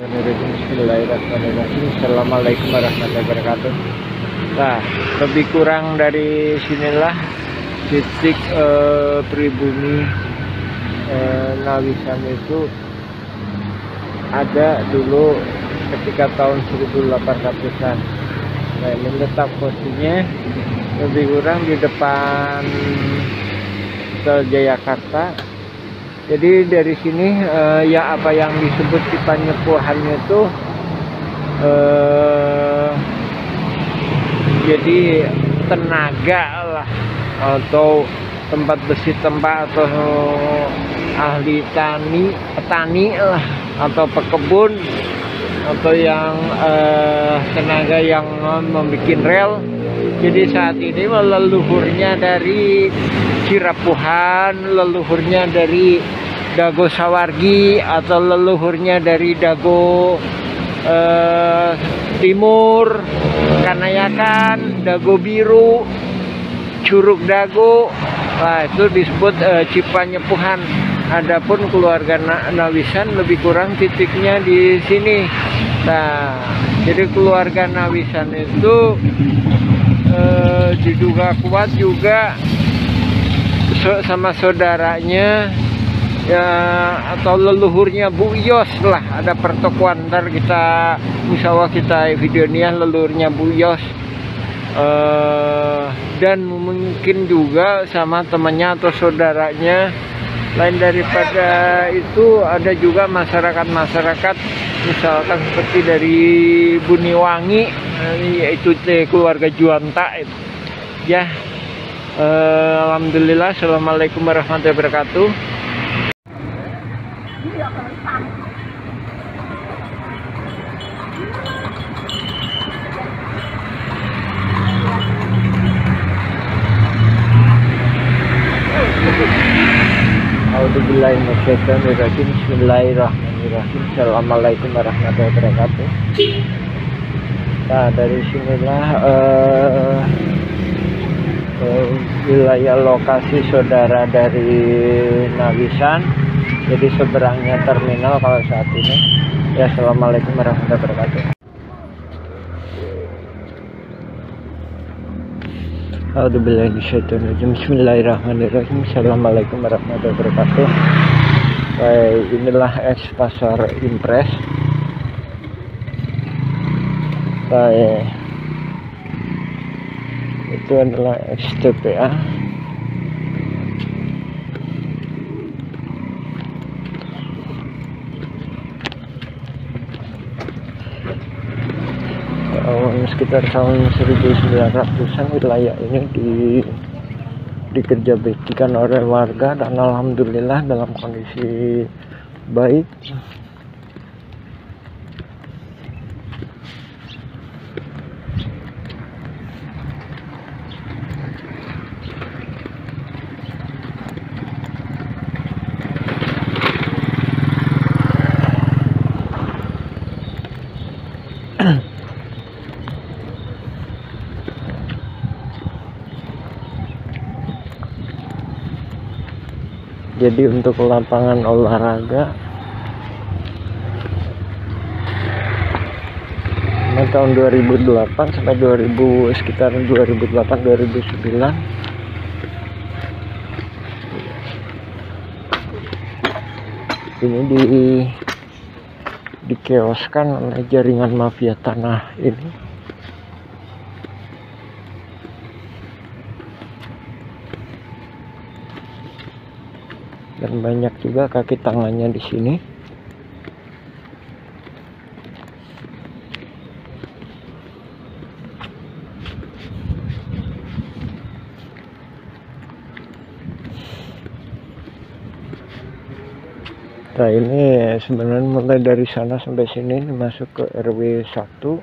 Bismillahirrahmanirrahim. Assalamualaikum warahmatullahi wabarakatuh. Nah, lebih kurang dari sinilah titik pribumi Nawisan itu ada dulu ketika tahun 1800-an. Nah, ini letak posisinya lebih kurang di depan Hotel Jayakarta. Jadi dari sini ya apa yang disebut di Panyepuhannya itu jadi tenaga lah, atau tempat besi tempat, atau ahli petani lah, atau pekebun, atau yang tenaga yang membuat rel. Jadi saat ini leluhurnya dari Cirapuhan, leluhurnya dari Dago Sawargi, atau leluhurnya dari Dago Timur, Kanayakan, Dago Biru, Curug Dago. Nah, itu disebut Cipanyepuhan. Adapun keluarga Nawisan lebih kurang titiknya di sini. Nah, jadi keluarga Nawisan itu diduga kuat juga sama saudaranya ya, atau leluhurnya Bu Yos lah. Ada pertokoan, ntar kita misalnya kita videonya leluhurnya Bu Yos, dan mungkin juga sama temannya atau saudaranya. Lain daripada itu ada juga masyarakat misalkan seperti dari Buniwangi, yaitu keluarga Juanta itu. Ya, alhamdulillah. Assalamualaikum warahmatullahi wabarakatuh. Bismillahirrahmanirrahim. Assalamualaikum warahmatullahi wabarakatuh. Nah, dari sinilah wilayah lokasi saudara dari Nawisan. Jadi seberangnya terminal kalau saat ini. Ya, assalamualaikum warahmatullahi wabarakatuh. Bismillahirrahmanirrahim. Assalamualaikum warahmatullahi wabarakatuh. Baik, inilah ex pasar Impres. Baik, itu adalah ex TPA. Sekitar tahun 1900-an wilayah ini dikerja baktikan oleh warga, dan alhamdulillah dalam kondisi baik. Jadi untuk lapangan olahraga tahun 2008 sampai 2000, sekitar 2008-2009 ini dikeoskan oleh jaringan mafia tanah ini. Dan banyak juga kaki tangannya di sini. Nah, ini sebenarnya mulai dari sana sampai sini masuk ke RW 1.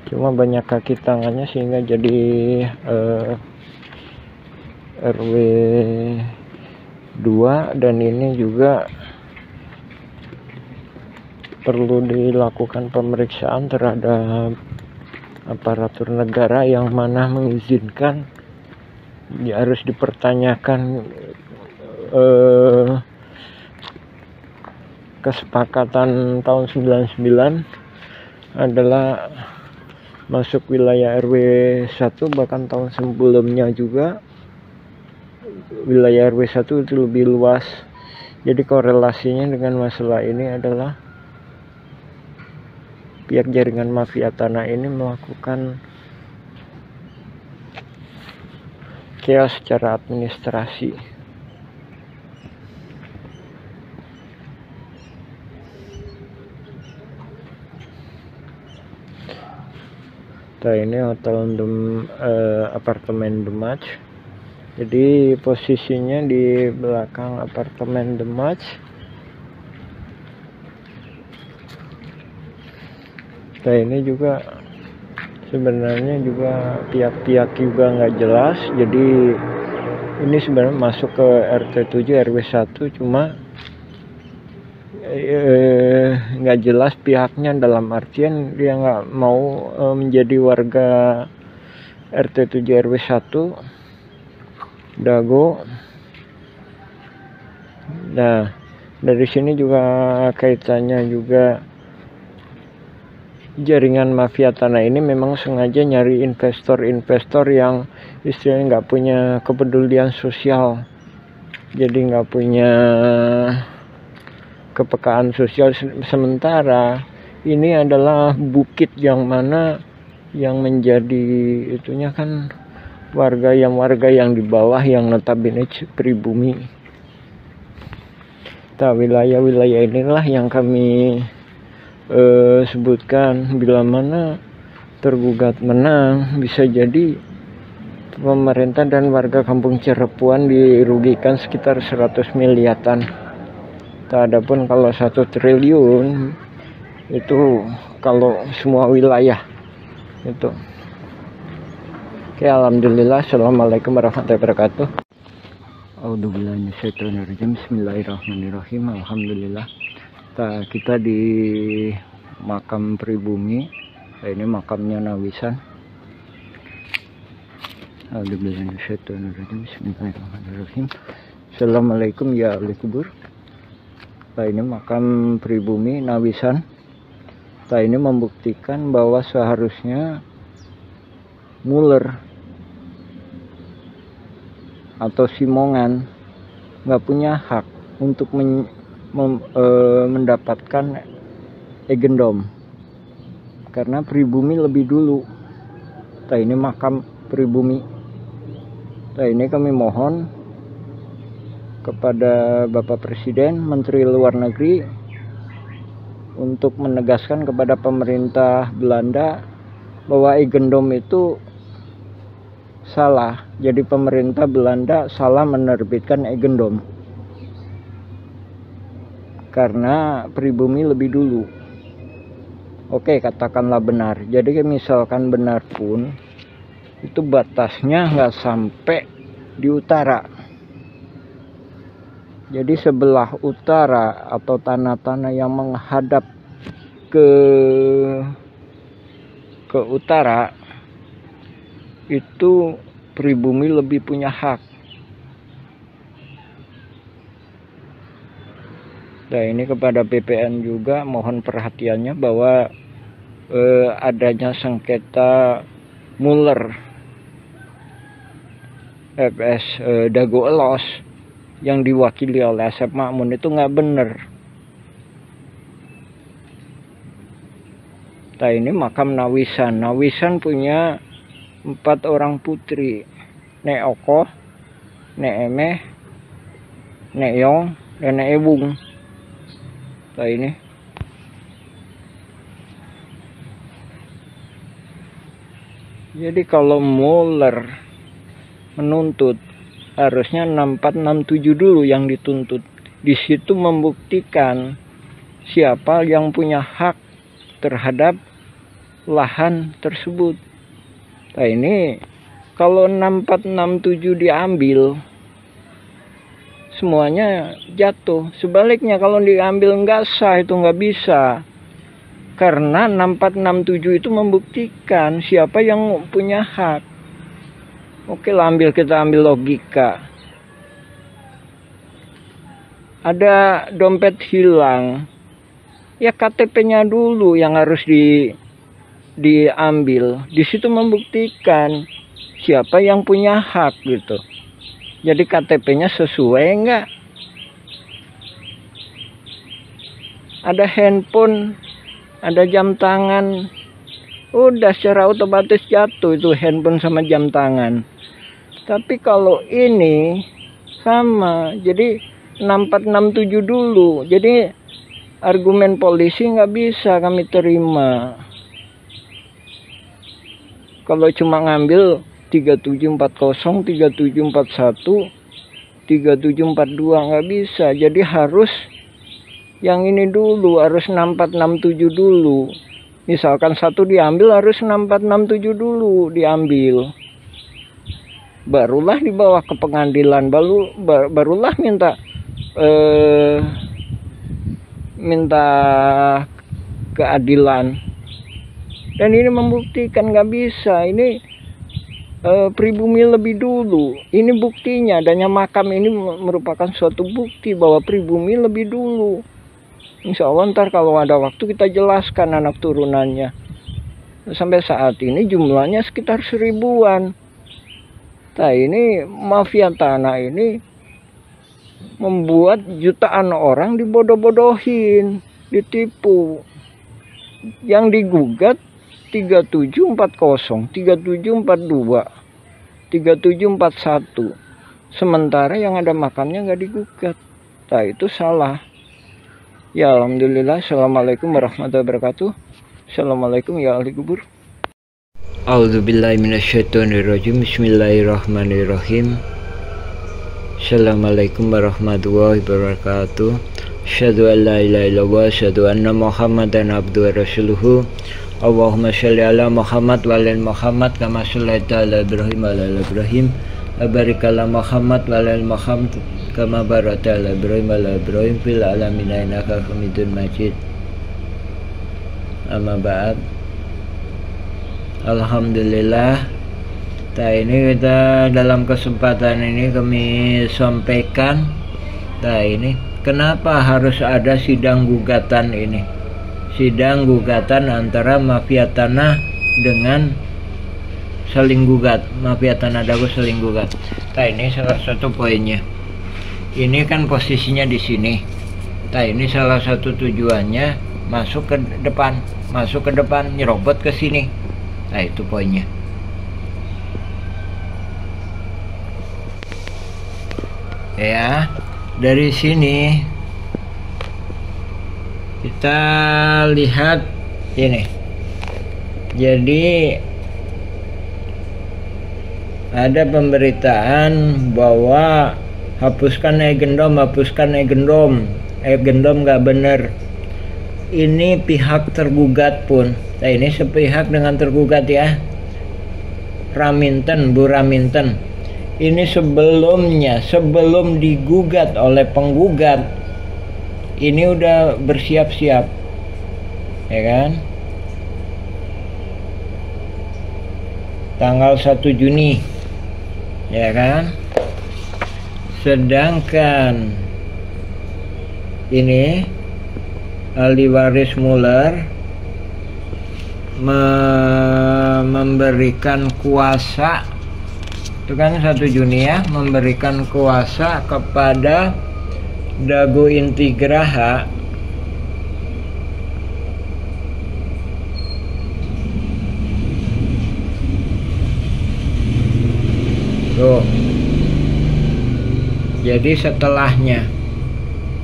Cuma banyak kaki tangannya sehingga jadi RW 2, dan ini juga perlu dilakukan pemeriksaan terhadap aparatur negara yang mana mengizinkan. Ya, harus dipertanyakan kesepakatan tahun 99 adalah masuk wilayah RW 1, bahkan tahun sebelumnya juga wilayah RW 1 itu lebih luas. Jadi korelasinya dengan masalah ini adalah pihak jaringan mafia tanah ini melakukan chaos secara administrasi. Nah, ini hotel apartemen The Match. Jadi posisinya di belakang apartemen The Match. Nah, ini juga sebenarnya juga pihak-pihak juga nggak jelas. Jadi ini sebenarnya masuk ke RT 7 RW 1, cuma nggak jelas pihaknya, dalam artian dia nggak mau menjadi warga RT 7 RW 1 Dago. Nah, dari sini juga kaitannya juga jaringan mafia tanah ini memang sengaja nyari investor-investor yang istilahnya nggak punya kepedulian sosial, jadi nggak punya kepekaan sosial. Sementara ini adalah bukit yang mana yang menjadi itunya kan warga yang di bawah, yang notabene pribumi. Nah, wilayah-wilayah inilah yang kami sebutkan, bila mana tergugat menang, bisa jadi pemerintah dan warga kampung Cirepuan dirugikan sekitar 100 miliaran. Adapun kalau 1 triliun itu kalau semua wilayah itu. Oke, alhamdulillah. Assalamualaikum warahmatullahi wabarakatuh. Bismillahirrahmanirrahim. Alhamdulillah. Kita di makam pribumi. Ini makamnya Nawisan. Bismillahirrahmanirrahim. Assalamualaikum ya ahli kubur. Ini makam pribumi Nawisan. Ini membuktikan bahwa seharusnya Muller atau Simongan nggak punya hak untuk mendapatkan egendom, karena pribumi lebih dulu. Ini makam pribumi. Ini kami mohon kepada Bapak Presiden, Menteri Luar Negeri untuk menegaskan kepada pemerintah Belanda bahwa egendom itu salah. Jadi pemerintah Belanda salah menerbitkan egendom karena pribumi lebih dulu. Oke, katakanlah benar. Jadi misalkan benar pun, itu batasnya nggak sampai di utara. Jadi sebelah utara atau tanah-tanah yang menghadap ke utara itu pribumi lebih punya hak. Nah, ini kepada BPN juga mohon perhatiannya bahwa adanya sengketa Muller FS Dago Elos yang diwakili oleh Asep Makmun itu nggak bener. Nah, ini makam Nawisan. Nawisan punya 4 orang putri, Nek Okoh, Nek Emeh, Nek Yong, dan Nek Ebung. Nah, ini jadi kalau Muller menuntut, harusnya 6467 dulu yang dituntut. Di situ membuktikan siapa yang punya hak terhadap lahan tersebut. Nah, ini kalau 6467 diambil, semuanya jatuh. Sebaliknya kalau diambil nggak sah, itu nggak bisa. Karena 6467 itu membuktikan siapa yang punya hak. Oke lah, kita ambil logika. ada dompet hilang, ya KTP-nya dulu yang harus diambil. Di situ membuktikan siapa yang punya hak gitu. Jadi KTP-nya sesuai enggak? Ada handphone, ada jam tangan, udah secara otomatis jatuh itu handphone sama jam tangan. Tapi kalau ini sama, jadi 6467 dulu. Jadi argumen polisi nggak bisa kami terima. Kalau cuma ngambil 3740, 3741, 3742 nggak bisa. Jadi harus yang ini dulu, harus 6467 dulu. Misalkan satu diambil, harus 6467 dulu diambil. Barulah dibawa ke pengadilan, barulah minta keadilan. Dan ini membuktikan nggak bisa. Ini pribumi lebih dulu. Ini buktinya, adanya makam ini merupakan suatu bukti bahwa pribumi lebih dulu. Insya Allah ntar kalau ada waktu kita jelaskan anak turunannya. Sampai saat ini jumlahnya sekitar 1000-an. Nah ini mafia tanah ini membuat jutaan orang dibodoh-bodohin, ditipu. Yang digugat 3740, 3742, 3741. Sementara yang ada makamnya nggak digugat. Nah itu salah. Ya alhamdulillah. Assalamualaikum warahmatullahi wabarakatuh. Assalamualaikum ya ahli kubur. A'udzubillahi minasyaitonirrajim. Bismillahirrahmanirrahim. Assalamualaikum warahmatullahi wabarakatuh. Asyhadu an la ilaha illallah, asyhadu anna Muhammadan abduhu wa rasuluhu. Allahumma shalli ala Muhammad wa ala Muhammad kama shallaita ala Ibrahim wa ala Ibrahim. Barik ala Muhammad wa ala Muhammad kama barakta ala Ibrahim wa ala Ibrahim fil alamin innaka Hamidum Majid. Amma ba'd. Alhamdulillah. Nah ini kita dalam kesempatan ini kami sampaikan. Nah ini kenapa harus ada sidang gugatan ini? Sidang gugatan antara mafia tanah dengan saling gugat. Mafia tanah dago saling gugat. Nah ini salah satu poinnya. Ini kan posisinya di sini. Nah ini salah satu tujuannya masuk ke depan, nyerobot ke sini. Nah itu poinnya. Ya, dari sini kita lihat ini. Jadi ada pemberitaan bahwa hapuskan gendom nggak bener. Ini pihak tergugat pun. Nah ini sepihak dengan tergugat ya, Raminten, Bu Raminten. Ini sebelum digugat oleh penggugat, ini udah bersiap-siap, ya kan? Tanggal 1 Juni, ya kan? Sedangkan ini ahli waris Muller memberikan kuasa, itu kan 1 Juni ya, memberikan kuasa kepada Dago Intigraha tuh. Jadi setelahnya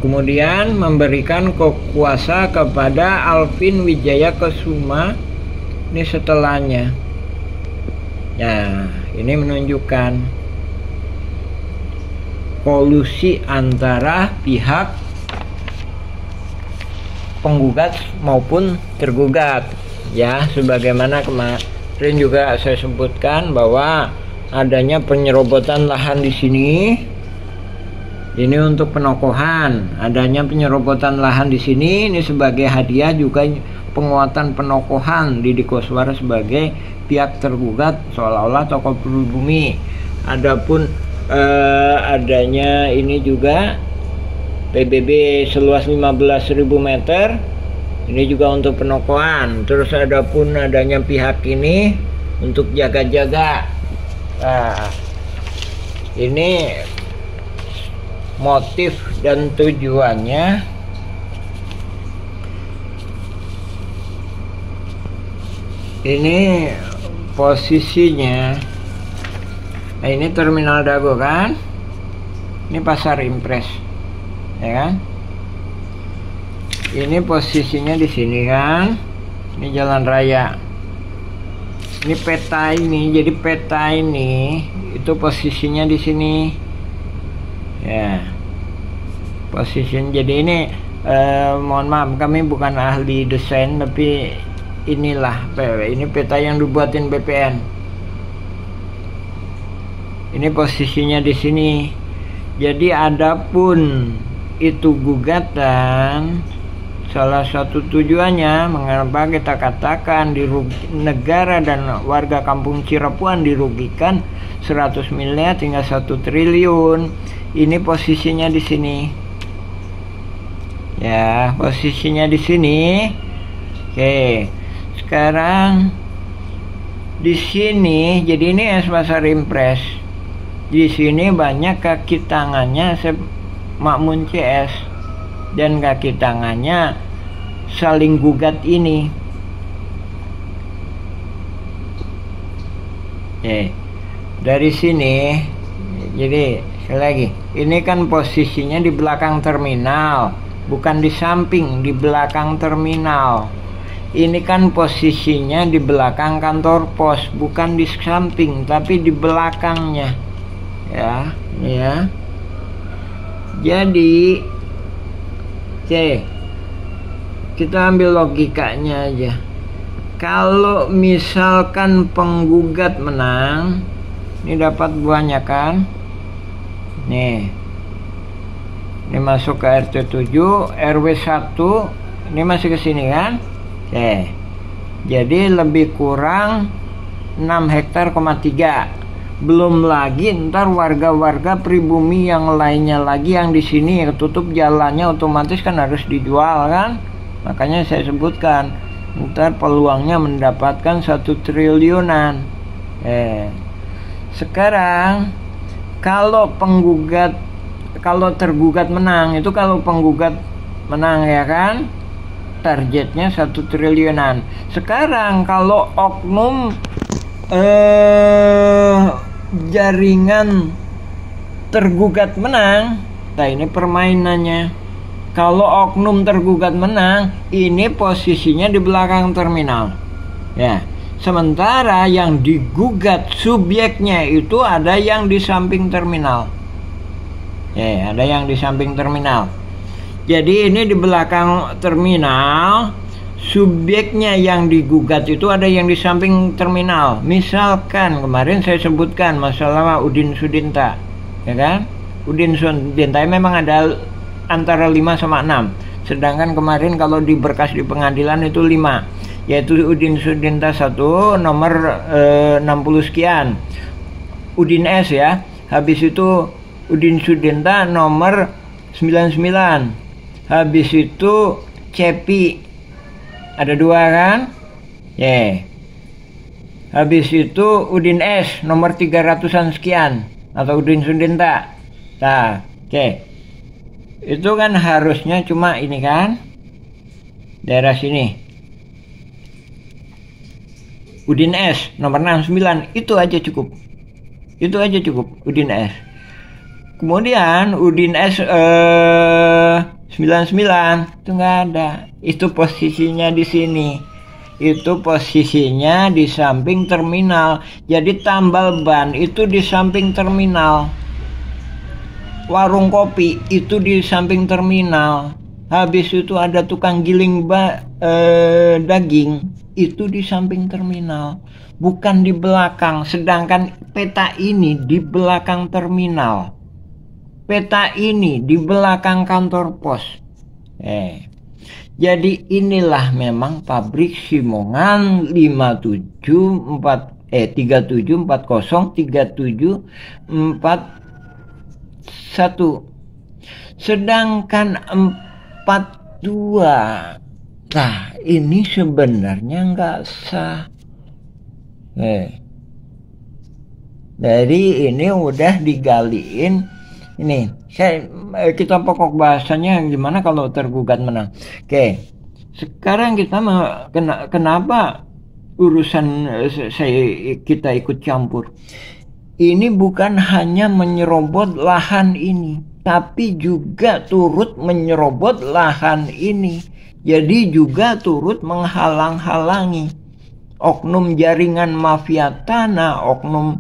kemudian memberikan kuasa kepada Alvin Wijaya Kesuma. Ini setelahnya. Nah, ini menunjukkan kolusi antara pihak penggugat maupun tergugat. Ya, sebagaimana kemarin juga saya sebutkan bahwa adanya penyerobotan lahan di sini. Ini untuk penokohan, adanya penyerobotan lahan di sini. Ini sebagai hadiah juga penguatan penokohan Didi Koswara sebagai pihak tergugat seolah-olah tokoh pribumi. Adapun adanya ini juga PBB seluas 15.000 meter. Ini juga untuk penokohan. Terus adanya pihak ini untuk jaga-jaga. Nah, ini motif dan tujuannya. Ini posisinya. Nah, ini terminal Dago kan? Ini pasar Impres, ya kan? Ini posisinya di sini kan? Ini jalan raya. Ini peta ini, jadi peta ini itu posisinya di sini, ya. Posisinya. Jadi ini, mohon maaf, kami bukan ahli desain, tapi inilah ini peta yang dibuatin BPN. Ini posisinya di sini. Jadi adapun itu gugatan, salah satu tujuannya mengapa kita katakan negara dan warga kampung Cirepuan dirugikan 100 miliar hingga 1 triliun. Ini posisinya di sini. Ya, posisinya di sini. Oke. Sekarang di sini, jadi ini pasar Impres. Di sini banyak kaki tangannya Makmun CS, dan kaki tangannya saling gugat ini. Dari sini, jadi sekali lagi, ini kan posisinya di belakang terminal, bukan di samping, di belakang terminal. Ini kan posisinya di belakang kantor pos, bukan di samping, tapi di belakangnya. Ya. Jadi, kita ambil logikanya aja. Kalau misalkan penggugat menang, ini dapat buahnya kan? Nih. Ini masuk ke RT 7, RW 1, ini masih ke sini kan? Jadi lebih kurang 6 hektar, 3. Belum lagi ntar warga-warga pribumi yang lainnya lagi yang di sini tutup jalannya, otomatis kan harus dijual kan? Makanya saya sebutkan ntar peluangnya mendapatkan 1 triliunan. Sekarang kalau tergugat menang, itu kalau penggugat menang ya kan, targetnya 1 triliunan. Sekarang kalau oknum jaringan tergugat menang, nah ini permainannya. Kalau oknum tergugat menang, ini posisinya di belakang terminal, ya. Sementara yang digugat subjeknya itu ada yang di samping terminal, ada yang di samping terminal. Jadi ini di belakang terminal, subjeknya yang digugat itu ada yang di samping terminal. Misalkan kemarin saya sebutkan masalah Udin Sudinta, ya kan? Udin Sudinta memang ada antara 5 sama 6. Sedangkan kemarin kalau di berkas di pengadilan itu 5, yaitu Udin Sudinta 1 nomor 60 sekian. Udin S ya. Habis itu Udin Sudinta nomor 99. Habis itu Cepi ada 2 kan? Habis itu Udin S nomor 300-an sekian atau Udin Sudinta. Nah, itu kan harusnya cuma ini kan? Daerah sini. Udin S nomor 69 itu aja cukup. Itu aja cukup Udin S. Kemudian Udin S 99 itu nggak ada. Itu posisinya di sini. Itu posisinya di samping terminal. Jadi tambal ban itu di samping terminal. Warung kopi itu di samping terminal. Habis itu ada tukang giling daging itu di samping terminal, bukan di belakang. Sedangkan peta ini di belakang terminal. Peta ini di belakang kantor pos. Jadi inilah memang pabrik Simongan 37403741. Sedangkan 42, nah ini sebenarnya nggak sah. Dari ini udah digaliin. Ini kita pokok bahasanya gimana kalau tergugat menang. Sekarang kita kenapa urusan kita ikut campur. Ini bukan hanya menyerobot lahan ini, tapi juga turut menyerobot lahan ini. Jadi juga turut menghalang-halangi oknum jaringan mafia tanah, oknum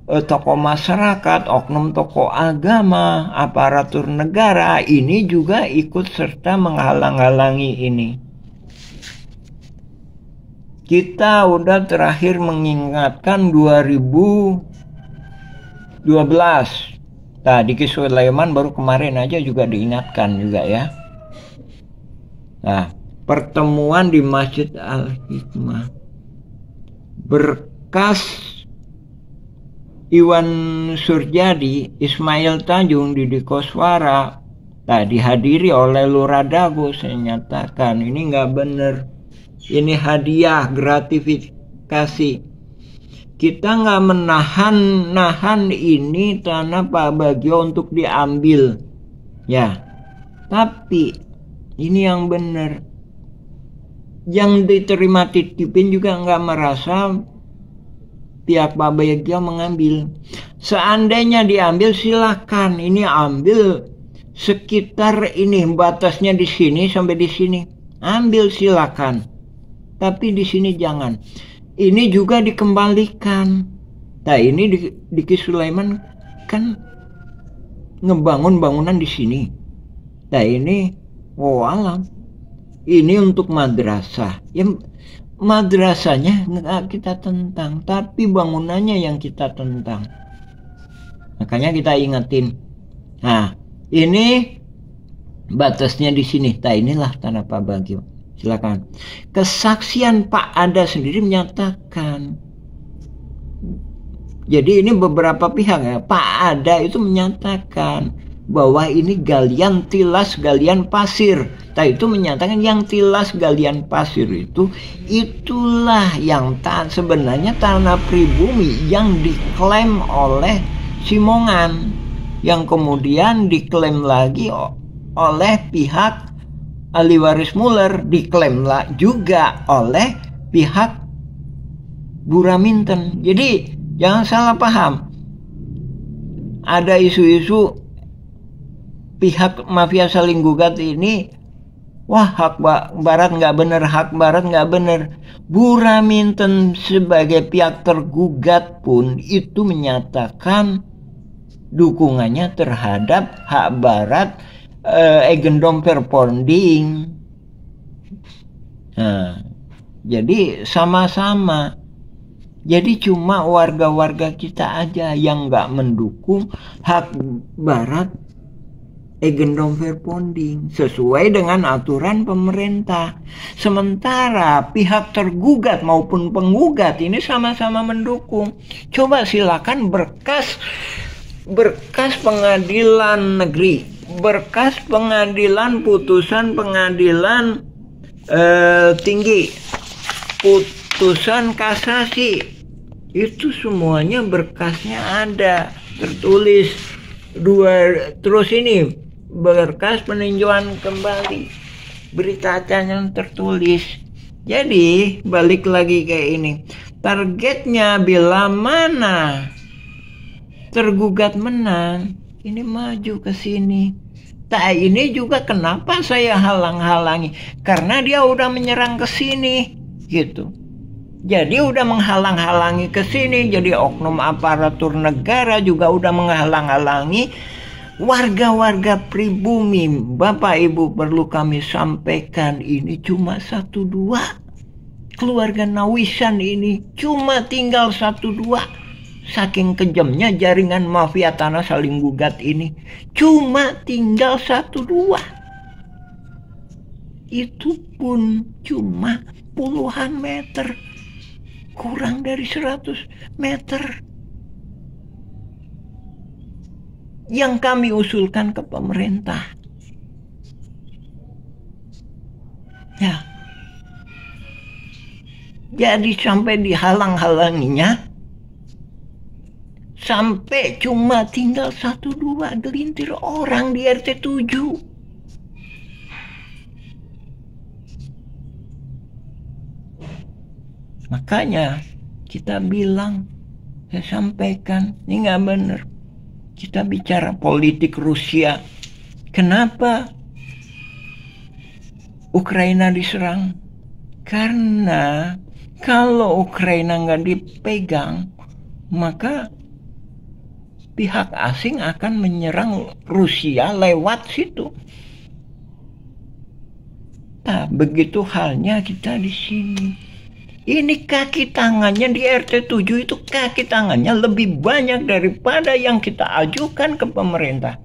tokoh masyarakat, oknum tokoh agama, aparatur negara, ini juga ikut serta menghalang-halangi ini. Kita udah terakhir mengingatkan 2012. Nah, Diki Sulaiman baru kemarin aja juga diingatkan juga ya. Nah, pertemuan di Masjid Al-Hikmah. Berkas Iwan Surjadi, Ismail Tanjung, Didi Koswara, dihadiri oleh Lurah Dago, saya nyatakan ini nggak bener. Ini hadiah, gratifikasi. Kita nggak menahan ini tanah Pak Bagio untuk diambil, ya. Tapi ini yang benar. Yang diterima titipin juga nggak merasa pihak Pak Bagio mengambil. Seandainya diambil silakan. Ini ambil sekitar ini batasnya di sini sampai di sini. Ambil silakan. Tapi di sini jangan. Ini juga dikembalikan. Nah ini Diki Sulaiman kan ngebangun bangunan di sini. Nah ini alam. Ini untuk madrasah. Ya, madrasahnya nggak kita tentang, tapi bangunannya yang kita tentang. Makanya kita ingetin. Nah ini batasnya di sini. Nah inilah tanah Pak Bagio. Silakan. Kesaksian Pak Ada sendiri menyatakan. Jadi ini beberapa pihak ya. Pak Ada itu menyatakan bahwa ini galian tilas galian pasir. Nah itu menyatakan yang tilas galian pasir itulah yang sebenarnya tanah pribumi yang diklaim oleh Simongan, yang kemudian diklaim lagi oleh pihak ahli waris Muller, diklaim juga oleh pihak Buraminten. Jadi jangan salah paham. Ada isu-isu pihak mafia saling gugat ini, wah hak barat nggak bener, hak barat nggak bener. Buraminten sebagai pihak tergugat pun itu menyatakan dukungannya terhadap hak barat Eigendom Verponding. Nah, jadi sama-sama. Jadi cuma warga-warga kita aja yang nggak mendukung hak barat Eigendom Verponding sesuai dengan aturan pemerintah. Sementara pihak tergugat maupun penggugat ini sama-sama mendukung. Coba silakan berkas pengadilan negeri, berkas pengadilan, putusan pengadilan tinggi, putusan kasasi, itu semuanya berkasnya ada tertulis. Terus ini berkas peninjauan kembali, berita acara tertulis. Jadi balik lagi ke ini, targetnya bila mana tergugat menang, ini maju ke sini. Nah ini juga kenapa saya halang-halangi, karena dia udah menyerang ke sini gitu. Jadi udah menghalang-halangi ke sini. Jadi oknum aparatur negara juga udah menghalang-halangi warga-warga pribumi. Bapak Ibu perlu kami sampaikan, ini cuma 1-2. Keluarga Nawisan ini cuma tinggal 1-2. Saking kejamnya jaringan mafia tanah saling gugat ini, cuma tinggal 1-2. Itu pun cuma puluhan meter, kurang dari 100 meter. yang kami usulkan ke pemerintah. Ya. Jadi sampai dihalang-halanginya, sampai cuma tinggal 1-2 gelintir orang di RT 7. Makanya kita bilang, saya sampaikan, ini nggak benar. Kita bicara politik Rusia. Kenapa Ukraina diserang? Karena kalau Ukraina nggak dipegang, maka pihak asing akan menyerang Rusia lewat situ. Nah, begitu halnya kita di sini. Ini kaki tangannya di RT 7 itu kaki tangannya lebih banyak daripada yang kita ajukan ke pemerintah.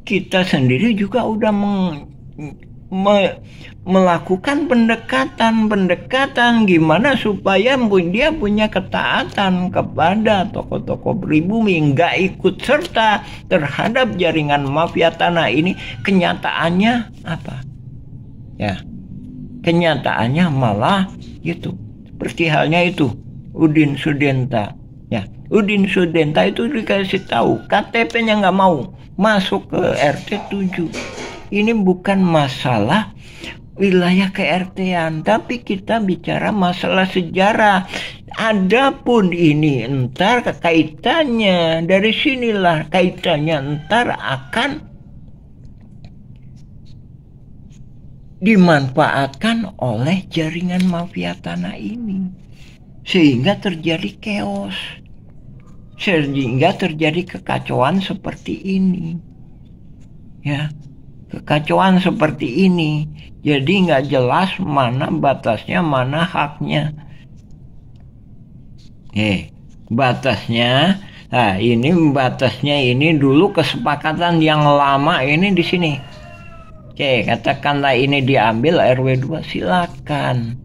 Kita sendiri juga udah melakukan pendekatan gimana supaya dia punya ketaatan kepada tokoh-tokoh pribumi, nggak ikut serta terhadap jaringan mafia tanah ini. Kenyataannya apa? Ya, kenyataannya malah gitu. Seperti halnya itu Udin Sudenta. Ya, Udin Sudenta itu dikasih tahu KTP-nya nggak mau masuk ke RT 7. Ini bukan masalah wilayah ke-RT-an, tapi kita bicara masalah sejarah. Adapun ini entar kaitannya, dari sinilah kaitannya entar akan dimanfaatkan oleh jaringan mafia tanah ini, sehingga terjadi chaos, sehingga terjadi kekacauan seperti ini. Ya, kekacauan seperti ini. Jadi nggak jelas mana batasnya, mana haknya. Batasnya, nah ini batasnya ini dulu kesepakatan yang lama ini di sini. Katakanlah ini diambil RW 2, silakan.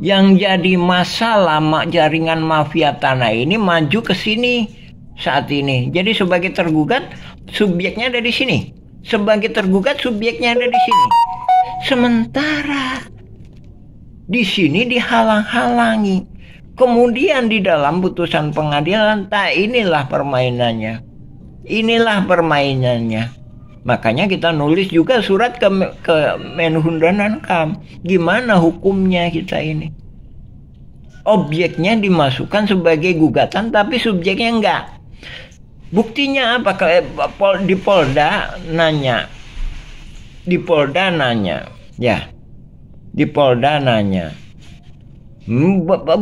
Yang jadi masalah jaringan mafia tanah ini maju ke sini saat ini. Jadi sebagai tergugat subjeknya ada di sini. Sebagai tergugat subjeknya ada di sini. Sementara di sini dihalang-halangi. Kemudian di dalam putusan pengadilan, inilah permainannya. Inilah permainannya. Makanya kita nulis juga surat ke Menhun dan Hankam. Gimana hukumnya kita ini? Objeknya dimasukkan sebagai gugatan, tapi subjeknya enggak. Buktinya apa? Di Polda nanya. Ya. Di Polda nanya.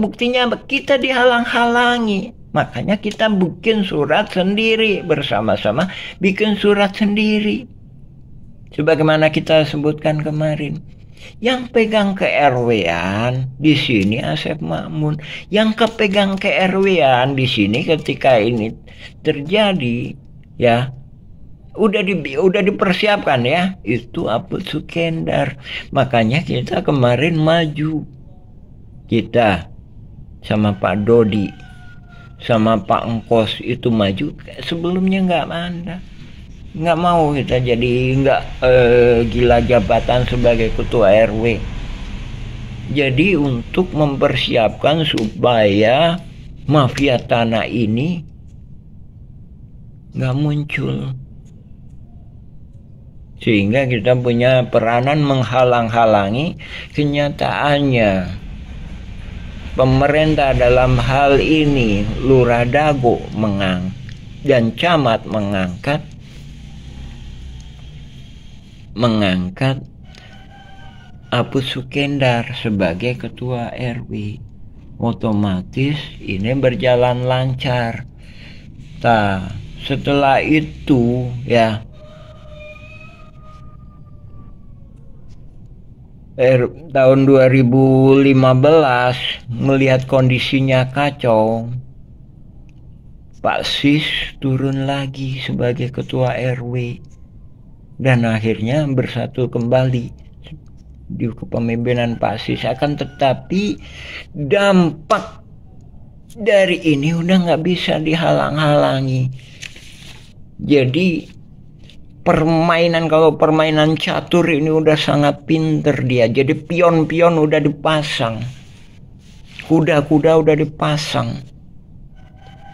Buktinya apa? Kita dihalang-halangi. Makanya kita bikin surat sendiri, bersama-sama bikin surat sendiri. Sebagaimana kita sebutkan kemarin. Yang pegang ke RW-an di sini Asep Makmun. Yang kepegang ke RW-an di sini ketika ini terjadi, ya, udah dipersiapkan ya, itu Aput Sukendar. Makanya kita kemarin maju. Kita sama Pak Dodi, sama Pak Engkos itu maju. Sebelumnya nggak mau kita jadi gila jabatan sebagai ketua RW. Jadi untuk mempersiapkan supaya mafia tanah ini nggak muncul, sehingga kita punya peranan menghalang-halangi. Kenyataannya pemerintah dalam hal ini Lurah Dago dan camat mengangkat Aput Sukendar sebagai ketua RW. Otomatis ini berjalan lancar. Setelah itu ya, tahun 2015 melihat kondisinya kacau, Pak Sis turun lagi sebagai ketua RW dan akhirnya bersatu kembali di kepemimpinan Pak Sis. Akan tetapi dampak dari ini udah nggak bisa dihalang-halangi. Jadi kalau permainan catur ini udah sangat pinter dia. Jadi pion-pion udah dipasang, kuda-kuda udah dipasang,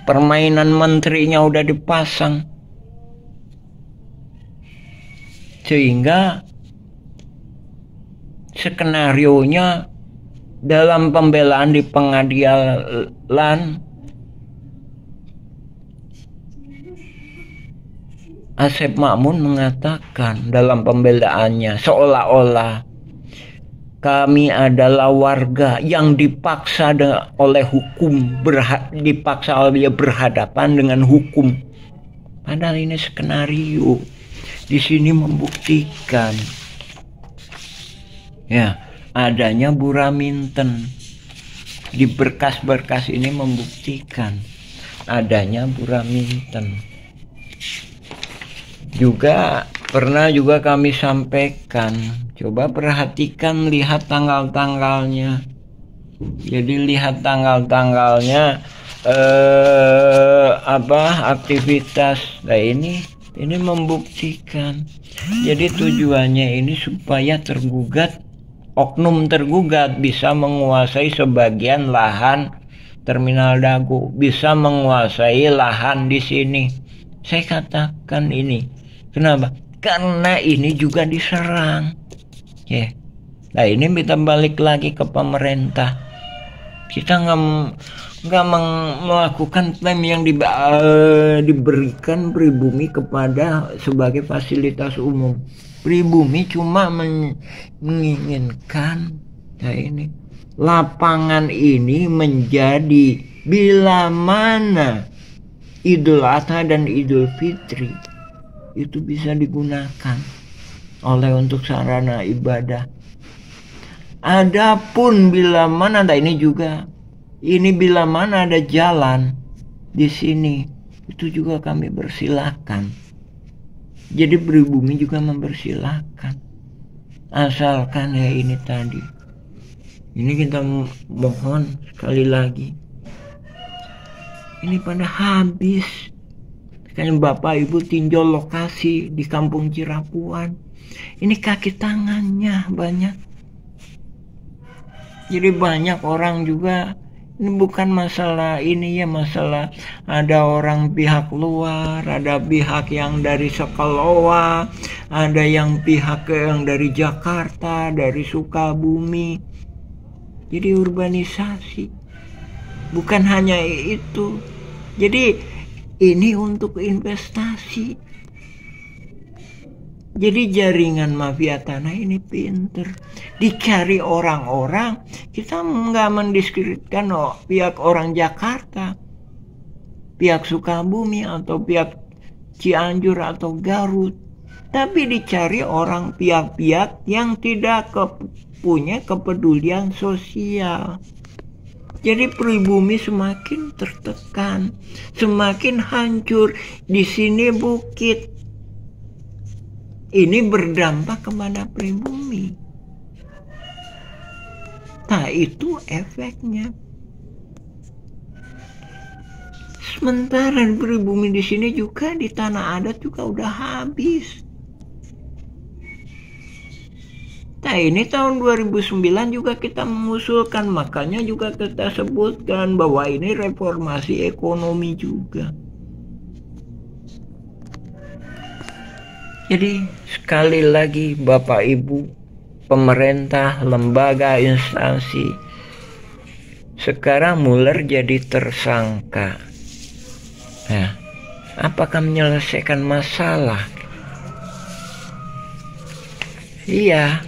permainan menterinya udah dipasang, sehingga skenarionya dalam pembelaan di pengadilan, Asep Makmun mengatakan dalam pembelaannya, seolah-olah kami adalah warga yang dipaksa oleh hukum, dipaksa oleh berhadapan dengan hukum. Padahal ini skenario. Di sini membuktikan ya adanya Buraminten. Di berkas-berkas ini membuktikan adanya Buraminten. Juga pernah kami sampaikan, coba perhatikan, lihat tanggal-tanggalnya. Jadi lihat tanggal-tanggalnya aktivitas. Nah ini membuktikan. Jadi tujuannya ini supaya oknum tergugat bisa menguasai sebagian lahan Terminal Dago, bisa menguasai lahan di sini. Saya katakan ini. Kenapa? Karena ini juga diserang. Ya. Nah ini kita balik lagi ke pemerintah. Kita nggak melakukan klaim yang diberikan pribumi kepada sebagai fasilitas umum. Pribumi cuma menginginkan ini lapangan ini menjadi bila mana Idul Adha dan Idul Fitri itu bisa digunakan untuk sarana ibadah. Adapun bila mana bila mana ada jalan di sini, itu juga kami persilahkan. Jadi pribumi juga mempersilahkan, asalkan ya ini tadi. Ini kita mohon sekali lagi, ini pada habis. Kan Bapak Ibu tinjau lokasi di Kampung Cirapuan. Ini kaki tangannya banyak. Jadi banyak orang juga, ini bukan masalah masalah ada orang pihak luar, ada pihak yang dari Sekalowa, ada yang pihak yang dari Jakarta, dari Sukabumi. Jadi urbanisasi. Bukan hanya itu. Jadi ini untuk investasi. Jadi jaringan mafia tanah ini pinter. Dicari orang-orang, kita nggak mendiskreditkan pihak orang Jakarta, pihak Sukabumi atau pihak Cianjur atau Garut. Tapi dicari pihak-pihak yang tidak punya kepedulian sosial. Jadi pribumi semakin tertekan, semakin hancur. Di sini bukit. Ini berdampak kepada pribumi. Nah, itu efeknya. Sementara pribumi di sini juga di tanah adat juga udah habis. Nah ini tahun 2009 juga kita mengusulkan, makanya juga kita sebutkan bahwa ini reformasi ekonomi juga. Jadi sekali lagi Bapak Ibu, pemerintah, lembaga, instansi, sekarang Mueller jadi tersangka. Nah, apakah menyelesaikan masalah? Iya,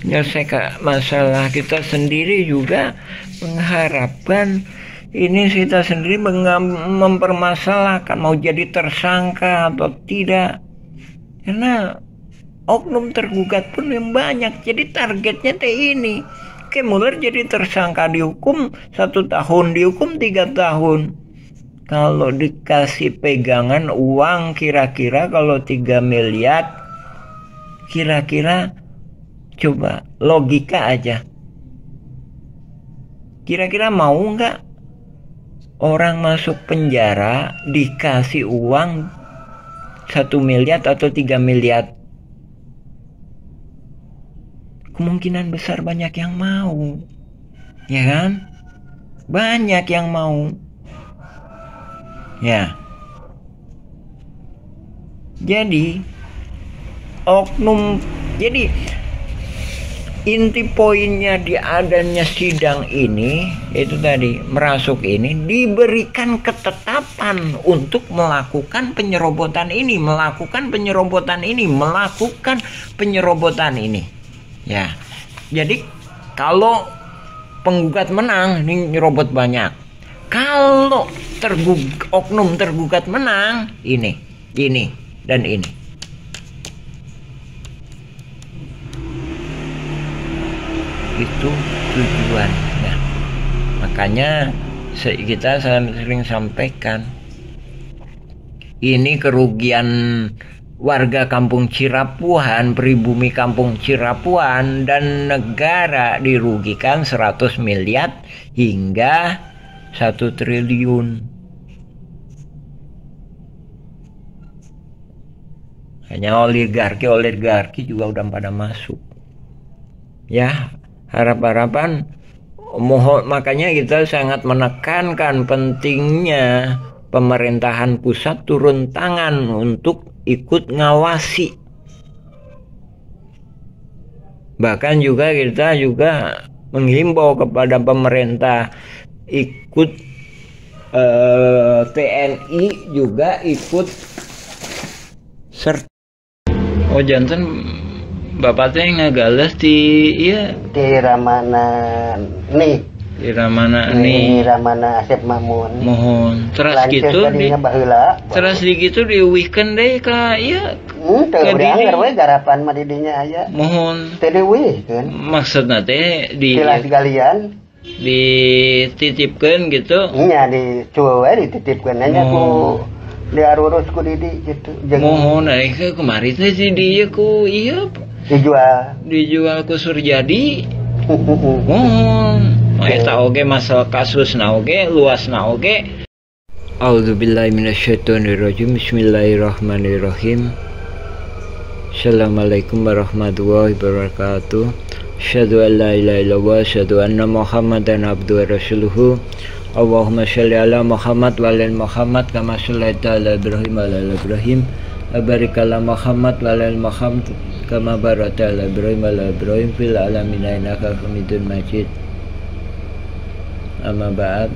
menyelesaikan masalah. Kita sendiri juga mengharapkan ini, kita sendiri mempermasalahkan mau jadi tersangka atau tidak, karena oknum tergugat pun yang banyak. Jadi targetnya ini, Mueller jadi tersangka, dihukum 1 tahun, dihukum 3 tahun. Kalau dikasih pegangan uang kira-kira kalau 3 miliar, kira-kira coba logika aja, kira-kira mau nggak orang masuk penjara dikasih uang 1 miliar atau 3 miliar. Kemungkinan besar banyak yang mau. Ya kan? Banyak yang mau. Ya. Jadi inti poinnya di adanya sidang ini itu tadi, merasuk ini diberikan ketetapan untuk melakukan penyerobotan ini, melakukan penyerobotan ini. Ya. Jadi kalau penggugat menang, ini nyerobot banyak. Kalau oknum tergugat menang, ini dan ini. Itu tujuannya. Makanya kita sering sampaikan, ini kerugian warga Kampung Cirapuan, pribumi Kampung Cirapuan, dan negara dirugikan 100 miliar hingga 1 triliun. Hanya oligarki juga udah pada masuk. Ya, harapan mohon, makanya kita sangat menekankan pentingnya pemerintahan pusat turun tangan untuk ikut ngawasi. Bahkan juga kita menghimbau kepada pemerintah ikut, TNI juga ikut serta. Oh janten bapak teh ngagales di Ramana nih. Di Ramana nih. Ramana Asep Mamun. Mohon. Terus gitu terus gitu diuwihkeun deui ka ieu. Teu beanggar we garapan mah di dinya aya. Mohon. Teu diuwihkeun. Maksudna teh di tilas galian dititipkeun gitu. Nya dicueul we dititipkeun nya ku diarurus ku Didi gitu. Mohon aing kemarin teh di dieu ku ieu dijual ku Surjadi. Mohon. Eta oge masalah kasus na oge, luas na oge. A'udzubillahi minasyaitonirrajim. Bismillahirrahmanirrahim. Assalamualaikum warahmatullahi wabarakatuh. Asyhadu an la ilaha illallah, asyhadu anna Muhammadan abduhu wa rasuluhu. Allahumma shalli ala Muhammad wa ala Muhammad kama shallaita ala Ibrahim wa ala Ibrahim. Barik ala Muhammad wa ala Muhammad kama barakta ala Ibrahim wa ala Ibrahim fil alamin innaka Hamidum Majid. Amma ba'd.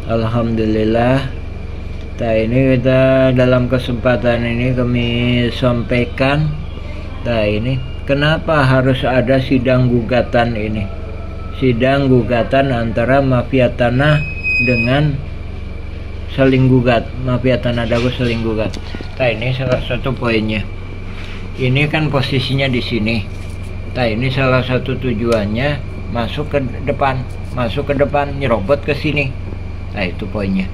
Alhamdulillah, ini kita dalam kesempatan ini kami sampaikan, ini kenapa harus ada sidang gugatan ini, sidang gugatan antara mafia tanah dengan saling gugat, mafia tanah dago saling gugat. Ini salah satu poinnya. Ini kan posisinya di sini. Ini salah satu tujuannya masuk ke depan, nyerobot ke sini. Itu poinnya.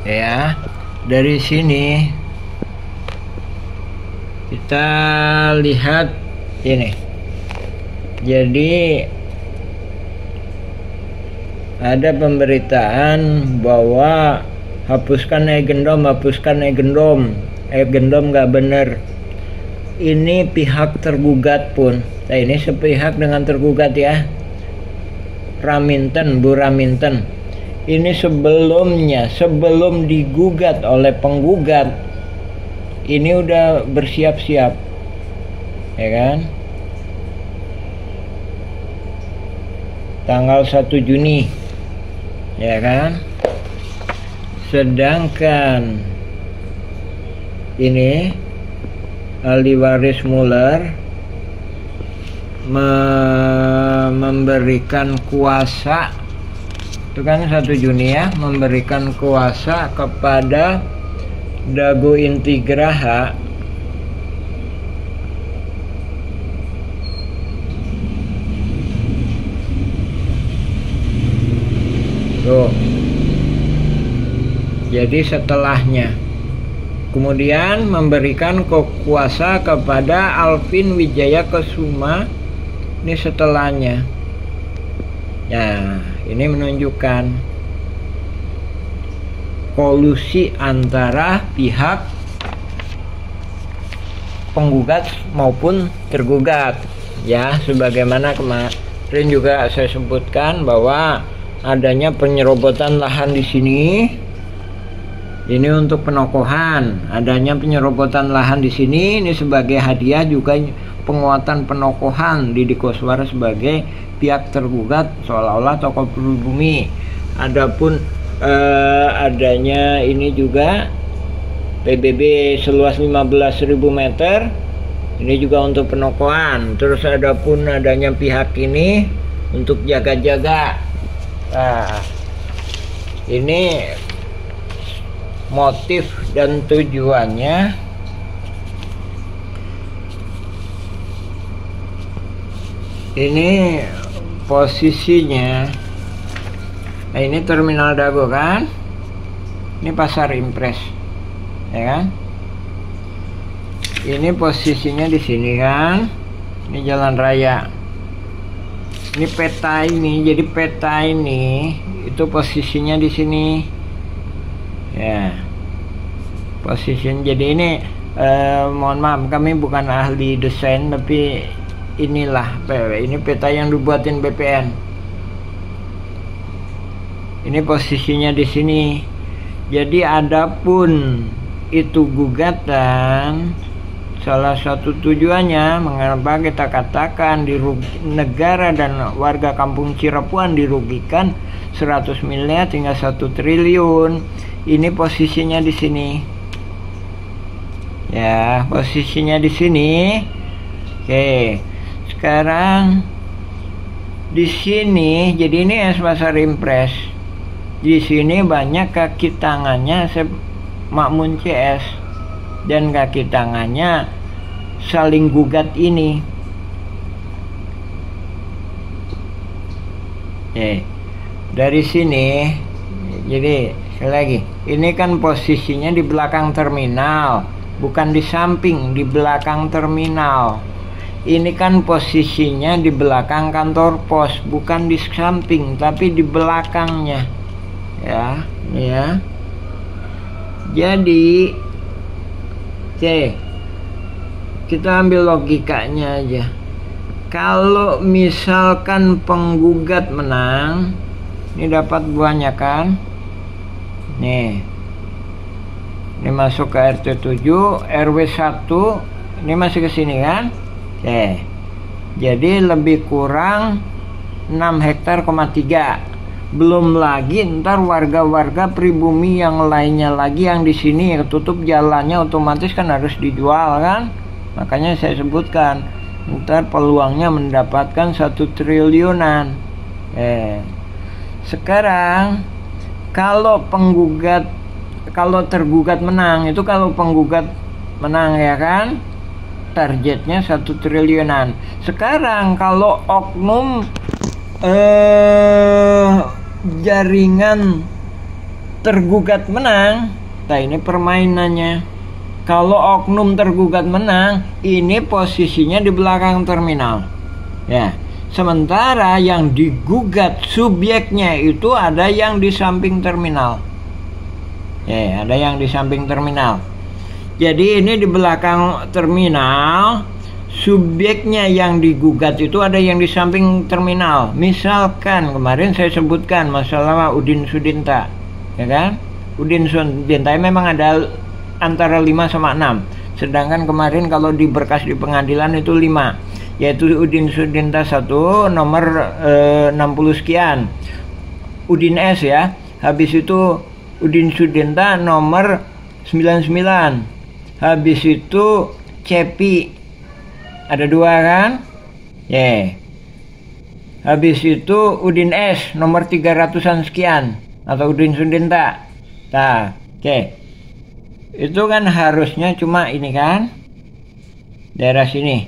Ya, dari sini kita lihat ini. Jadi ada pemberitaan bahwa hapuskan gendom nggak bener. Ini pihak tergugat pun, ini sepihak dengan tergugat ya, Bu Raminten. Ini sebelum digugat oleh penggugat, ini udah bersiap-siap, ya kan? Tanggal 1 Juni, ya kan? Sedangkan ini ahli waris Muller memberikan kuasa, itu kan 1 Juni ya, memberikan kuasa kepada Dago Intigraha tuh. Jadi setelahnya kemudian memberikan kuasa kepada Alvin Wijaya Kesuma, ini setelahnya. Ya, ini menunjukkan kolusi antara pihak penggugat maupun tergugat, ya, sebagaimana kemarin juga saya sebutkan bahwa adanya penyerobotan lahan di sini. Ini untuk penokohan, adanya penyerobotan lahan di sini ini sebagai hadiah, juga penguatan penokohan Didi Koswara sebagai pihak tergugat seolah-olah tokoh pribumi. Adapun adanya ini juga PBB seluas 15.000 meter, ini juga untuk penokohan. Terus adapun adanya pihak ini untuk jaga-jaga. Nah, ini motif dan tujuannya ini posisinya. Nah, ini terminal Dago kan, ini pasar Impres, ya kan, ini posisinya di sini kan, ini jalan raya, ini peta ini. Jadi peta ini itu posisinya di sini, ya, posisinya. Jadi ini mohon maaf, kami bukan ahli desain, tapi inilah ini peta yang dibuatin BPN. Ini posisinya di sini. Jadi adapun itu gugatan, salah satu tujuannya mengapa kita katakan negara dan warga kampung Cirepuan dirugikan 100 miliar hingga 1 triliun. Ini posisinya di sini. Ya, posisinya di sini. Oke. Sekarang di sini, jadi ini pasar Impres. Di sini banyak kaki tangannya Makmun CS, dan kaki tangannya saling gugat ini. Dari sini, jadi sekali lagi, ini kan posisinya di belakang terminal, bukan di samping, di belakang terminal. Ini kan posisinya di belakang kantor pos, bukan di samping, tapi di belakangnya. Ya, ya. Jadi, kita ambil logikanya aja. Kalau misalkan penggugat menang, ini dapat buahnya kan? Nih. Ini masuk ke RT 7, RW 1, ini masih ke sini kan? Jadi lebih kurang 6 hektar, 3. Belum lagi ntar warga-warga pribumi yang lainnya lagi yang di sini tutup jalannya, otomatis kan harus dijual kan. Makanya saya sebutkan ntar peluangnya mendapatkan 1 triliunan. Sekarang kalau tergugat menang, itu kalau penggugat menang ya kan, targetnya 1 triliunan. Sekarang kalau oknum jaringan tergugat menang, nah ini permainannya. Kalau oknum tergugat menang, ini posisinya di belakang terminal, ya. Sementara yang digugat subjeknya itu ada yang di samping terminal, ya, ada yang di samping terminal. Jadi ini di belakang terminal. Subjeknya yang digugat itu ada yang di samping terminal. Misalkan kemarin saya sebutkan masalah Udin Sudinta, ya kan? Udin Sudinta memang ada antara 5 sama 6. Sedangkan kemarin kalau di berkas di pengadilan itu 5, yaitu Udin Sudinta 1 nomor 60 sekian. Udin S ya. Habis itu Udin Sudinta nomor 99. Habis itu Cepi ada 2 kan? Habis itu Udin S nomor 300-an sekian atau Udin Sudinta. Nah, itu kan harusnya cuma ini kan, daerah sini.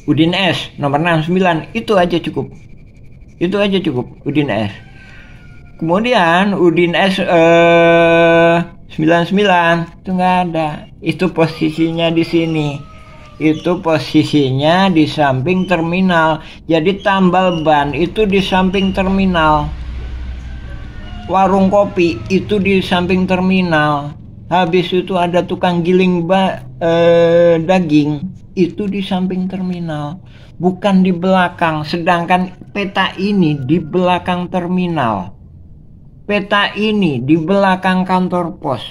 Udin S nomor 69 itu aja cukup. Itu aja cukup Udin S. Kemudian Udin S 99 itu nggak ada. Itu posisinya di sini. Itu posisinya di samping terminal. Jadi tambal ban itu di samping terminal. warung kopi itu di samping terminal. Habis itu ada tukang giling daging, itu di samping terminal, bukan di belakang. Sedangkan peta ini di belakang terminal. Peta ini di belakang kantor pos.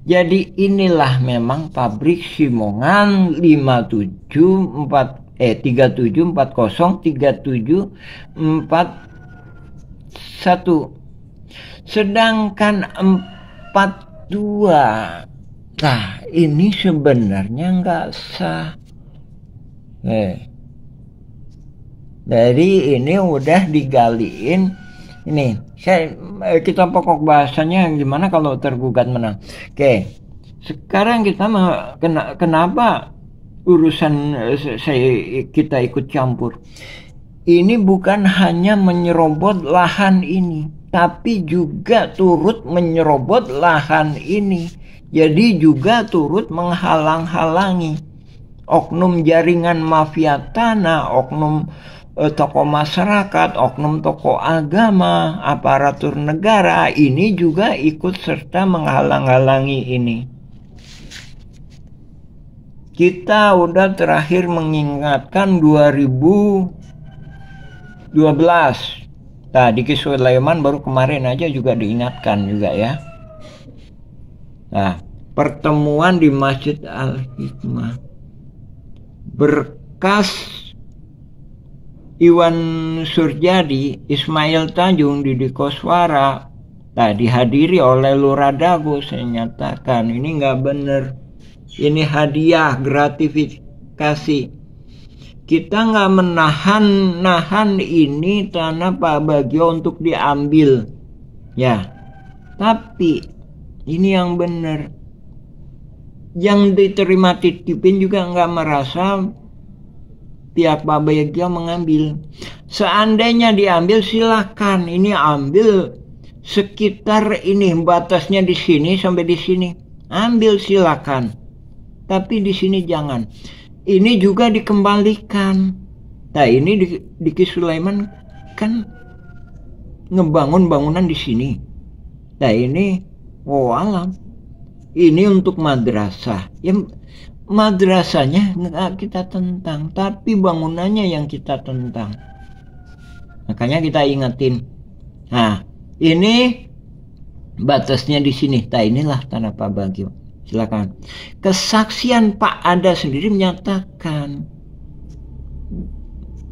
Jadi inilah memang pabrik Simongan 37403741. Sedangkan 42, nah ini sebenarnya nggak sah. Dari ini udah digaliin. Ini kita pokok bahasanya gimana kalau tergugat menang. Oke, sekarang kita kenapa urusan kita ikut campur. Ini bukan hanya menyerobot lahan ini, tapi juga turut menyerobot lahan ini. Jadi juga turut menghalang-halangi oknum jaringan mafia tanah, oknum tokoh masyarakat, oknum tokoh agama, aparatur negara. Ini juga ikut serta menghalang-halangi ini. Kita udah terakhir mengingatkan 2012. Nah, Diki Sulaiman baru kemarin aja juga diingatkan juga ya. Nah, pertemuan di Masjid Al-Hikmah, berkas Iwan Surjadi, Ismail Tanjung, Didi Koswara, dihadiri oleh Lurah Dago. Saya nyatakan ini nggak bener. Ini hadiah, gratifikasi. Kita nggak menahan ini tanah Pak Bagio untuk diambil, ya. Tapi ini yang benar. Yang diterima titipin juga nggak merasa pihak Pak Bagio mengambil. Seandainya diambil silakan. Ini ambil sekitar ini, batasnya di sini sampai di sini. Ambil silakan. Tapi di sini jangan. Ini juga dikembalikan. Nah, ini Diki Sulaiman kan ngebangun bangunan di sini. Nah, ini alam. Ini untuk madrasah. Ya, madrasahnya nggak kita tentang, tapi bangunannya yang kita tentang. Makanya kita ingetin. Nah, ini batasnya di sini. Nah, inilah tanah Pak Bagio. Silakan. Kesaksian Pak Ada sendiri menyatakan.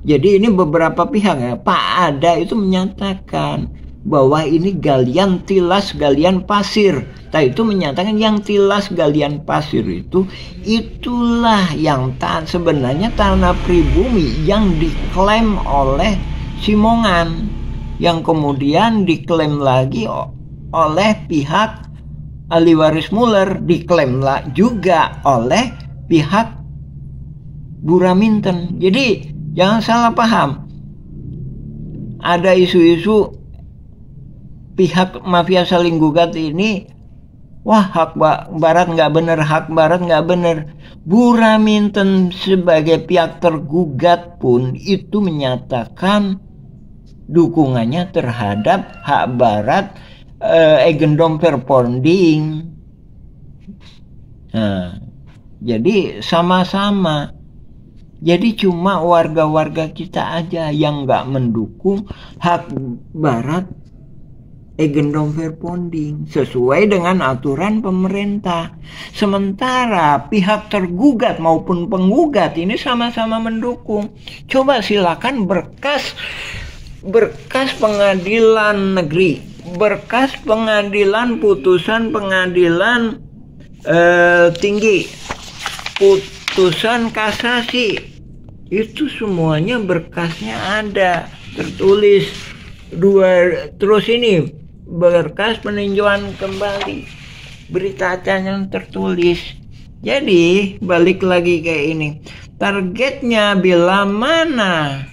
Jadi ini beberapa pihak ya. Pak Ada itu menyatakan bahwa ini galian tilas, galian pasir. Nah, itu menyatakan yang tilas galian pasir itulah yang sebenarnya tanah pribumi yang diklaim oleh Simongan, yang kemudian diklaim lagi oleh pihak ahli waris Muller, diklaim juga oleh pihak Buraminten. Jadi jangan salah paham. Ada isu-isu pihak mafia saling gugat ini, wah hak barat nggak bener, hak barat nggak bener. Buraminten sebagai pihak tergugat pun itu menyatakan dukungannya terhadap hak barat Eigendom Verponding. Nah, jadi sama-sama. Jadi cuma warga-warga kita aja yang nggak mendukung hak barat Eigendom Verponding sesuai dengan aturan pemerintah. Sementara pihak tergugat maupun penggugat ini sama-sama mendukung. Coba silakan berkas pengadilan negeri, berkas pengadilan, putusan pengadilan tinggi, putusan kasasi, itu semuanya berkasnya ada tertulis. Terus ini berkas peninjauan kembali, berita acara yang tertulis. Jadi balik lagi kayak ini, targetnya bila mana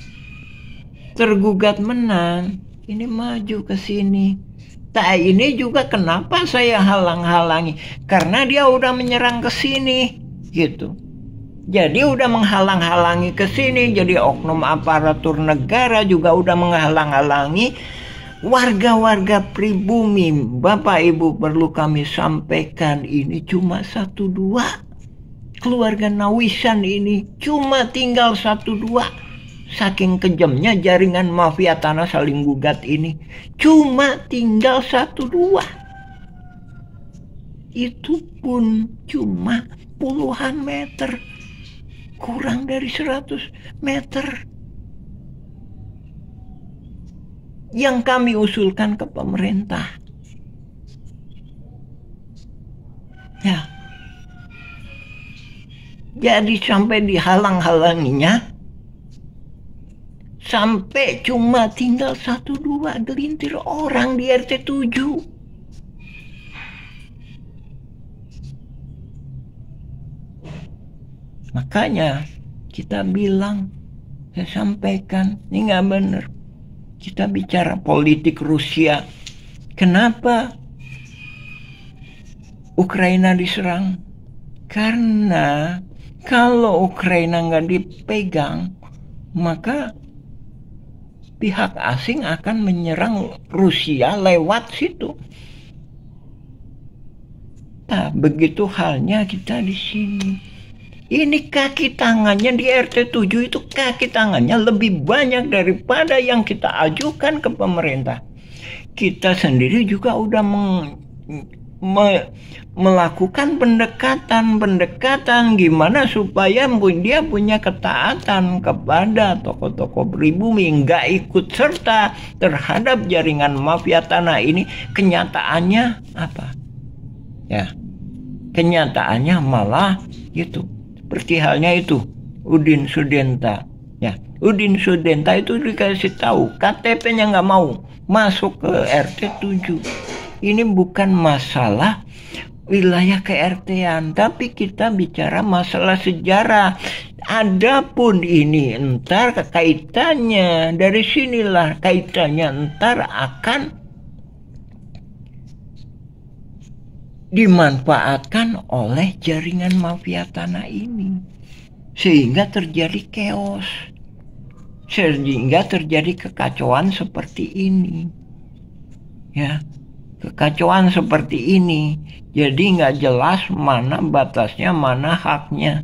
tergugat menang, ini maju ke sini. Nah, ini juga kenapa saya halang-halangi, karena dia udah menyerang ke sini gitu. Jadi udah menghalang-halangi ke sini. Jadi oknum aparatur negara juga udah menghalang-halangi Warga-warga pribumi, Bapak Ibu, perlu kami sampaikan, ini cuma 1-2. Keluarga Nawisan ini cuma tinggal 1-2. Saking kejamnya jaringan mafia tanah saling gugat ini, cuma tinggal 1-2. Itu pun cuma puluhan meter, kurang dari 100 meter. Yang kami usulkan ke pemerintah, ya, jadi sampai dihalang-halanginya, sampai cuma tinggal 1-2 gelintir orang di RT 7. Makanya kita bilang, saya sampaikan, ini nggak benar. Kita bicara politik Rusia. Kenapa Ukraina diserang? Karena kalau Ukraina nggak dipegang, maka pihak asing akan menyerang Rusia lewat situ. Nah, begitu halnya kita di sini. Ini kaki tangannya di RT 7 itu, kaki tangannya lebih banyak daripada yang kita ajukan ke pemerintah. Kita sendiri juga udah melakukan pendekatan gimana supaya dia punya ketaatan kepada tokoh-tokoh pribumi, nggak ikut serta terhadap jaringan mafia tanah ini. Kenyataannya apa? Ya, kenyataannya malah gitu. Seperti halnya itu Udin Sudenta. Ya, Udin Sudenta itu dikasih tahu KTP-nya nggak mau masuk ke RT 7. Ini bukan masalah wilayah ke-RT-an, tapi kita bicara masalah sejarah. Adapun ini entar kaitannya, dari sinilah kaitannya entar akan dimanfaatkan oleh jaringan mafia tanah ini, sehingga terjadi chaos, sehingga terjadi kekacauan seperti ini, ya, kekacauan seperti ini. Jadi nggak jelas mana batasnya, mana haknya.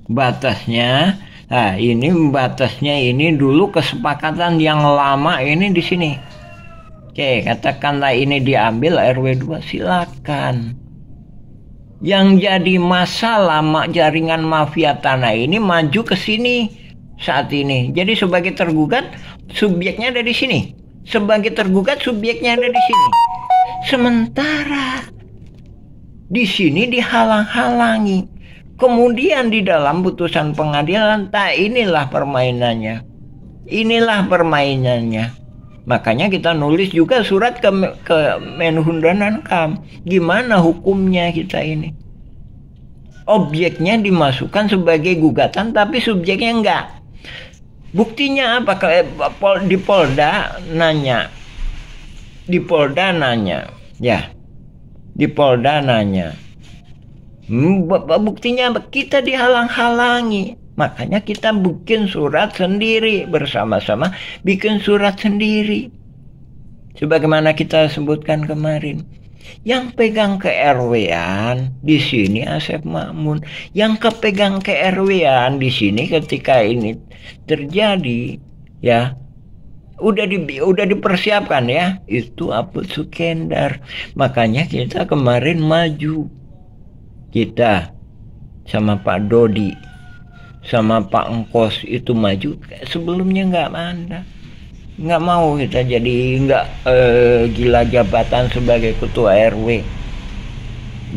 Batasnya, nah ini batasnya ini dulu kesepakatan yang lama ini di sini. Katakanlah ini diambil RW 2, silakan. Yang jadi masalah jaringan mafia tanah ini maju ke sini saat ini. Jadi sebagai tergugat subjeknya ada di sini. Sebagai tergugat subjeknya ada di sini. Sementara di sini dihalang-halangi. Kemudian di dalam putusan pengadilan, inilah permainannya. Inilah permainannya. Makanya kita nulis juga surat ke Menhub dan Hankam. Gimana hukumnya kita ini? Objeknya dimasukkan sebagai gugatan, tapi subjeknya enggak. Buktinya apa? Di Polda nanya. Ya. Di Polda nanya. Buktinya apa? Kita dihalang-halangi. Makanya kita bikin surat sendiri, bersama-sama bikin surat sendiri. Sebagaimana kita sebutkan kemarin, yang pegang ke RW-an di sini Asep Makmun, yang kepegang ke RW-an di sini ketika ini terjadi, ya, udah dipersiapkan ya, itu Aput Sukendar. Makanya kita kemarin maju, kita sama Pak Dodi sama Pak Engkos itu maju. Sebelumnya nggak mau kita jadi gila jabatan sebagai ketua RW.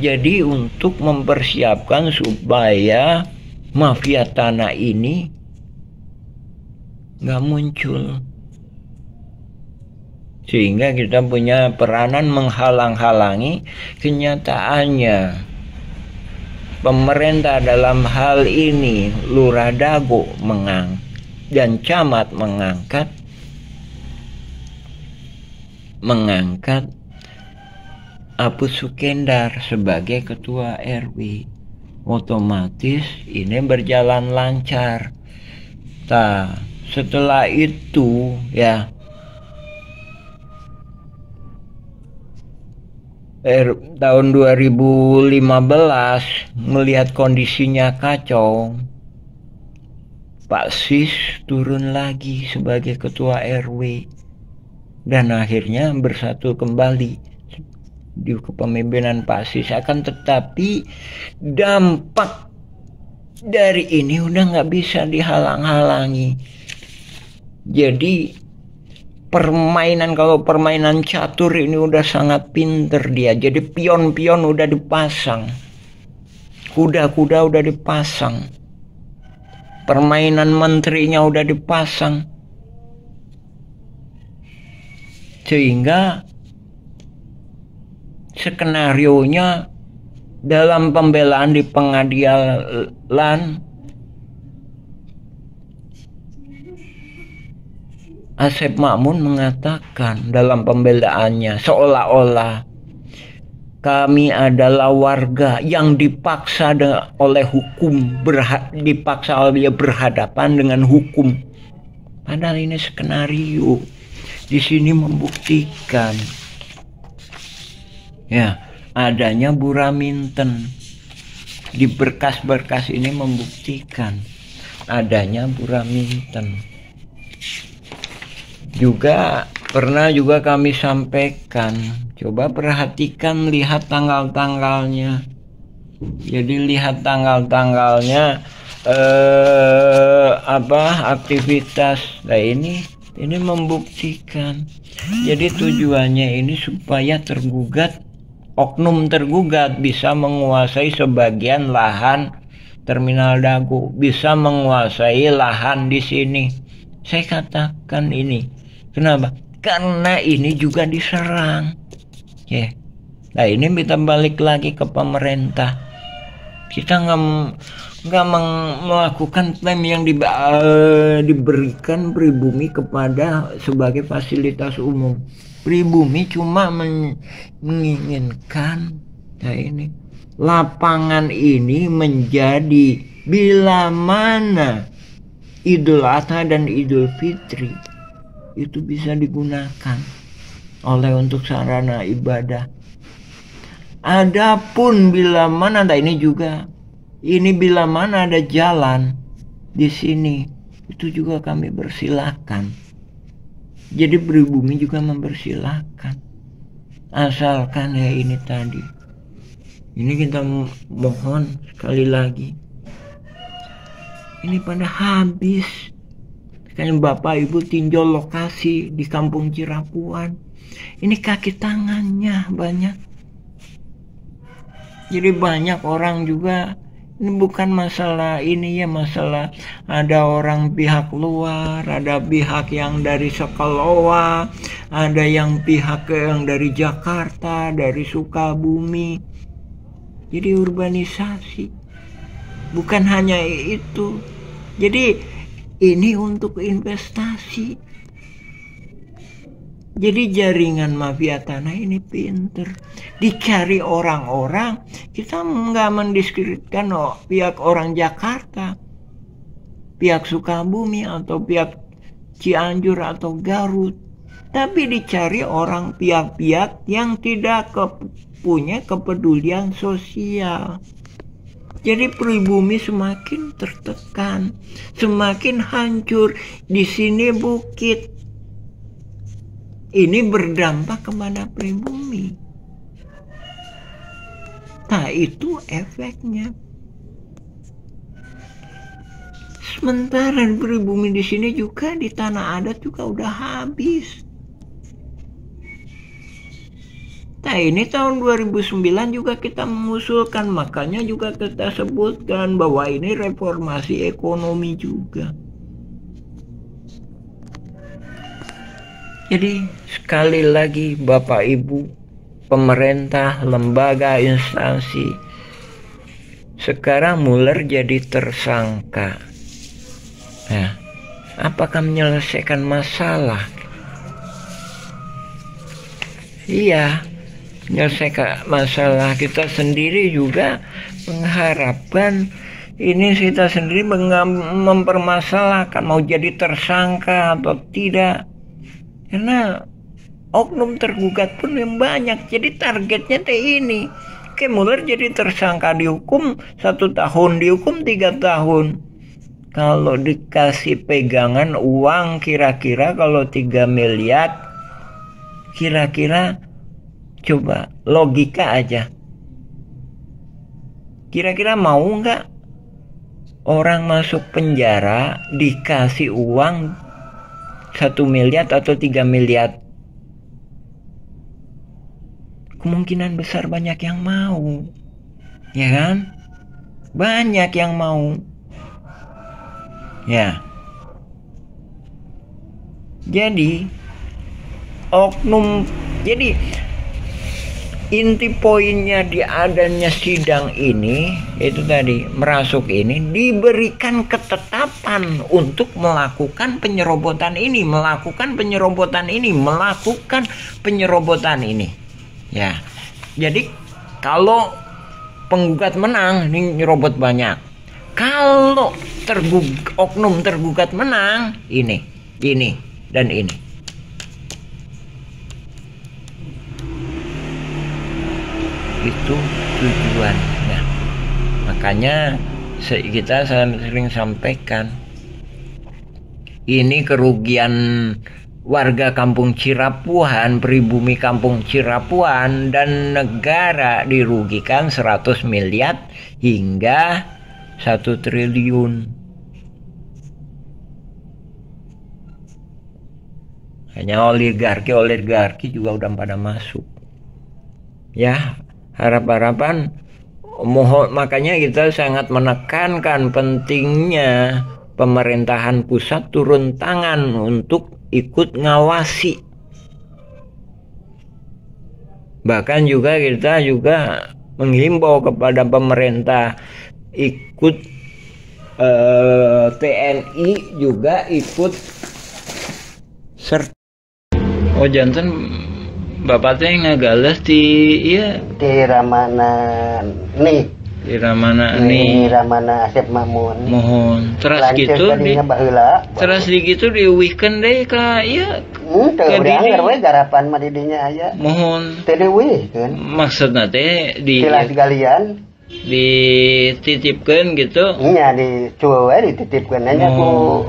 Jadi untuk mempersiapkan supaya mafia tanah ini nggak muncul, sehingga kita punya peranan menghalang-halangi. Kenyataannya pemerintah dalam hal ini Lurah Dago dan camat mengangkat Aput Sukendar sebagai ketua RW. Otomatis ini berjalan lancar. Setelah itu ya tahun 2015 melihat kondisinya kacau, Pak Sis turun lagi sebagai ketua RW dan akhirnya bersatu kembali di kepemimpinan Pak Sis. Akan tetapi dampak dari ini udah nggak bisa dihalang-halangi. Jadi kalau permainan catur ini udah sangat pinter dia. Jadi pion-pion udah dipasang, kuda-kuda udah dipasang, permainan menterinya udah dipasang, sehingga skenarionya dalam pembelaan di pengadilan, Asep Makmun mengatakan dalam pembelaannya seolah-olah kami adalah warga yang dipaksa oleh hukum, dipaksa oleh berhadapan dengan hukum. Padahal ini skenario. Di sini membuktikan ya adanya Buraminten. Di berkas-berkas ini membuktikan adanya Buraminten. Juga pernah juga kami sampaikan, coba perhatikan, lihat tanggal-tanggalnya. Jadi lihat tanggal-tanggalnya aktivitas. Nah ini membuktikan. Jadi tujuannya ini supaya oknum tergugat bisa menguasai sebagian lahan Terminal Dago, bisa menguasai lahan di sini. Saya katakan ini. Kenapa? Karena ini juga diserang. Ya. Nah ini kita balik lagi ke pemerintah. Kita nggak melakukan klaim yang diberikan pribumi kepada sebagai fasilitas umum. Pribumi cuma menginginkan ini lapangan ini menjadi bila mana Idul Adha dan Idul Fitri itu bisa digunakan untuk sarana ibadah. Adapun bila mana bila mana ada jalan di sini, itu juga kami persilakan. Jadi pribumi juga mempersilahkan, asalkan ya ini tadi. Ini kita mohon sekali lagi, ini pada habis. Kayak Bapak Ibu tinjau lokasi di Kampung Cirapuan, ini kaki tangannya banyak. Jadi banyak orang juga, ini bukan masalah ini ya, masalah ada orang pihak luar, ada pihak yang dari Sekalowa, ada yang pihak yang dari Jakarta, dari Sukabumi. Jadi urbanisasi, bukan hanya itu. Jadi ini untuk investasi. Jadi jaringan mafia tanah ini pinter. Dicari orang-orang, kita nggak mendiskreditkan pihak orang Jakarta, pihak Sukabumi atau pihak Cianjur atau Garut. Tapi dicari orang pihak-pihak yang tidak punya kepedulian sosial. Jadi pribumi semakin tertekan, semakin hancur. Di sini bukit. Ini berdampak kepada pribumi. Nah, itu efeknya. Sementara pribumi di sini juga di tanah adat juga udah habis. Nah ini tahun 2009 juga kita mengusulkan, makanya juga kita sebutkan bahwa ini reformasi ekonomi juga. Jadi sekali lagi Bapak Ibu, pemerintah, lembaga, instansi, sekarang Mueller jadi tersangka. Nah, apakah menyelesaikan masalah? Iya, menyelesaikan masalah. Kita sendiri juga mengharapkan ini kita sendiri mempermasalahkan mau jadi tersangka atau tidak, karena oknum tergugat pun yang banyak. Jadi targetnya ini. Oke, Muller jadi tersangka, dihukum 1 tahun, dihukum 3 tahun. Kalau dikasih pegangan uang kira-kira kalau 3 miliar, kira-kira coba logika aja. Kira-kira mau nggak orang masuk penjara dikasih uang 1 miliar atau 3 miliar? Kemungkinan besar banyak yang mau, ya kan? Banyak yang mau. Ya. Jadi oknum, jadi inti poinnya di adanya sidang ini itu tadi, merasuk ini diberikan ketetapan untuk melakukan penyerobotan ini, melakukan penyerobotan ini, melakukan penyerobotan ini. Ya. Jadi kalau penggugat menang, ini nyerobot banyak. Kalau oknum tergugat menang, ini dan ini. Itu tujuannya. Makanya kita sering sampaikan, ini kerugian warga Kampung Cirapuan, pribumi Kampung Cirapuan, dan negara dirugikan 100 miliar hingga 1 triliun. Hanya oligarki juga udah pada masuk. Ya, harapan makanya kita sangat menekankan pentingnya pemerintahan pusat turun tangan untuk ikut ngawasi. Bahkan juga kita menghimbau kepada pemerintah ikut, TNI juga ikut serta. Oh janten bapak teh ngagales di Ramana nih. Di Ramana nih. Ramana Asep Mamun. Mohon. Terus gitu terus gitu diuwihkeun deui ka ieu. Teu dianggar we garapan mah di dinya aya. Mohon. Teu diuwihkeun. Maksudna teh di tilas galian dititipkeun gitu. Nya dicueul we dititipkeun nya ku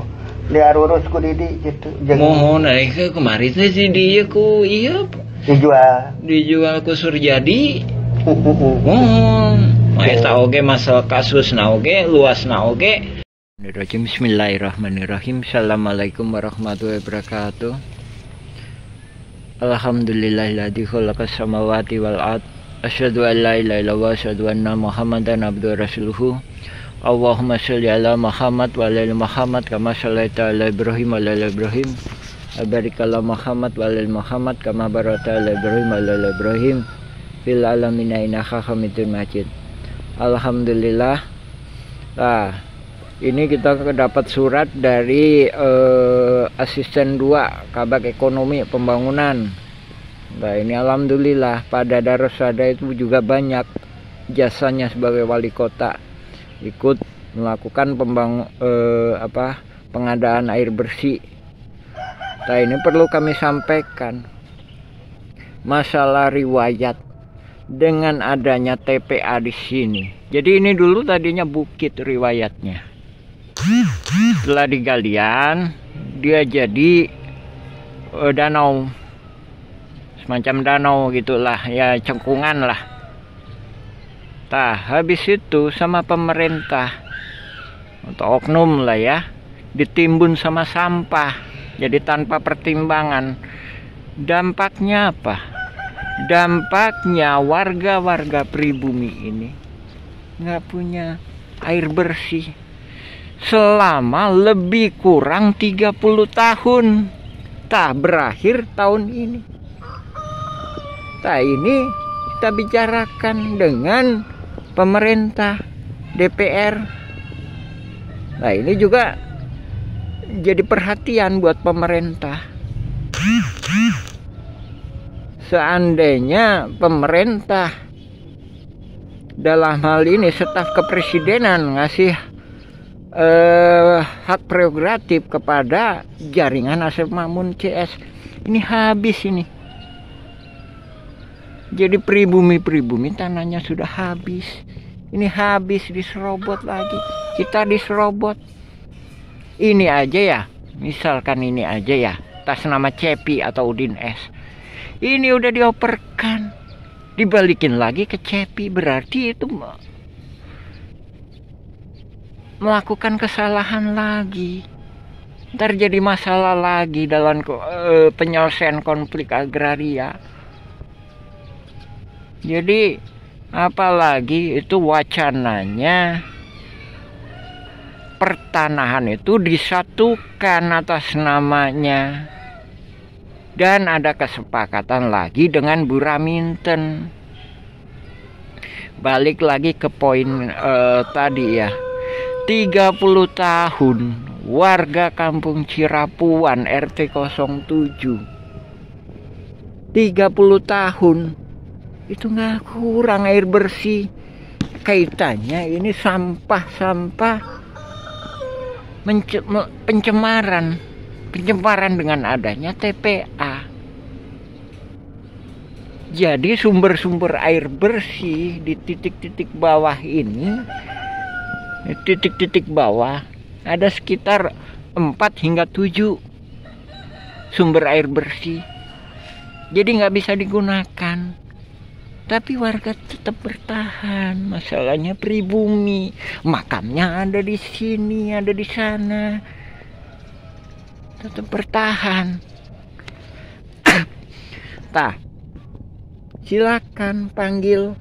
diarurus ku Didi gitu. Mohon ke kemari teh di dieu ku ieu dijual ku Surjadi. Mohon. Eta oge masalah kasusna oge, luasna oge. Bismillahirrahmanirrahim. Assalamualaikum warahmatullahi wabarakatuh. Alhamdulillahilladzi khalaqas samawati wal ard. Asyhadu an la ilaha illallah wa asyhadu anna Muhammadan abduhu wa rasuluhu. Allahumma sholli ala Muhammad wa ala Muhammad kama shallaita ala Ibrahim wa ala Ibrahim. Barik ala Muhammad wa ala Muhammad kama barakta ala Ibrahim wa ala Ibrahim fil alamin innaka Hamidum Majid. Alhamdulillah. Nah, ini kita dapat surat dari asisten 2 Kabag Ekonomi Pembangunan. Nah, ini alhamdulillah pada Darusada itu juga banyak jasanya sebagai wali kota ikut melakukan pengadaan air bersih. Nah, ini perlu kami sampaikan masalah riwayat dengan adanya TPA di sini. Jadi ini dulu tadinya bukit riwayatnya. Setelah digalian dia jadi danau, semacam danau gitulah ya, cengkungan lah. Nah, habis itu sama pemerintah atau oknum lah ya, ditimbun sama sampah, jadi tanpa pertimbangan. Dampaknya apa? Dampaknya warga-warga pribumi ini nggak punya air bersih selama lebih kurang 30 tahun. Tah berakhir tahun ini. Tah ini kita bicarakan dengan pemerintah, DPR. Nah, ini juga jadi perhatian buat pemerintah. Seandainya pemerintah dalam hal ini staf kepresidenan ngasih hak prerogatif kepada jaringan Asep Makmun CS. Ini habis ini. Jadi pribumi tanahnya sudah habis. Ini habis, diserobot lagi. Kita diserobot. Ini aja ya, misalkan ini aja ya, atas nama Cepi atau Udin S. Ini udah dioperkan, dibalikin lagi ke Cepi, berarti itu melakukan kesalahan lagi. Ntar jadi masalah lagi dalam penyelesaian konflik agraria. Jadi apalagi itu wacananya pertanahan itu disatukan atas namanya, dan ada kesepakatan lagi dengan Bu Raminten. Balik lagi ke poin tadi ya, 30 tahun warga kampung Cirapuan RT 07, 30 tahun itu nggak kurang air bersih. Kaitannya ini sampah-sampah pencemaran dengan adanya TPA. Jadi sumber-sumber air bersih di titik-titik bawah ini, titik-titik bawah ada sekitar 4 hingga 7 sumber air bersih. Jadi nggak bisa digunakan. Tapi warga tetap bertahan. Masalahnya pribumi, makamnya ada di sini, ada di sana, tetap bertahan. Tah, silakan panggil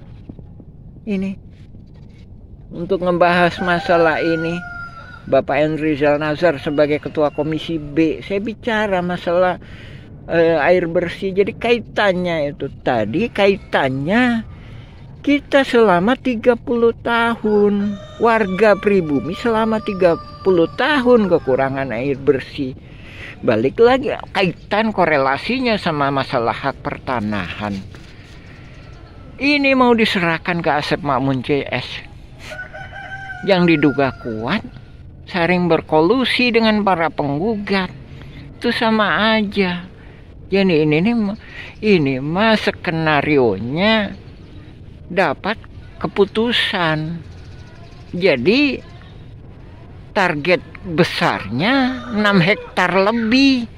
ini untuk membahas masalah ini Bapak Enrizal Nazar sebagai Ketua Komisi B. Saya bicara masalah air bersih. Jadi kaitannya itu tadi, kaitannya kita selama 30 tahun, warga pribumi selama 30 tahun kekurangan air bersih. Balik lagi kaitan korelasinya sama masalah hak pertanahan. Ini mau diserahkan ke Asep Makmun CS yang diduga kuat sering berkolusi dengan para penggugat. Itu sama aja. Jadi ini mah skenarionya dapat keputusan. Jadi target besarnya 6 hektar lebih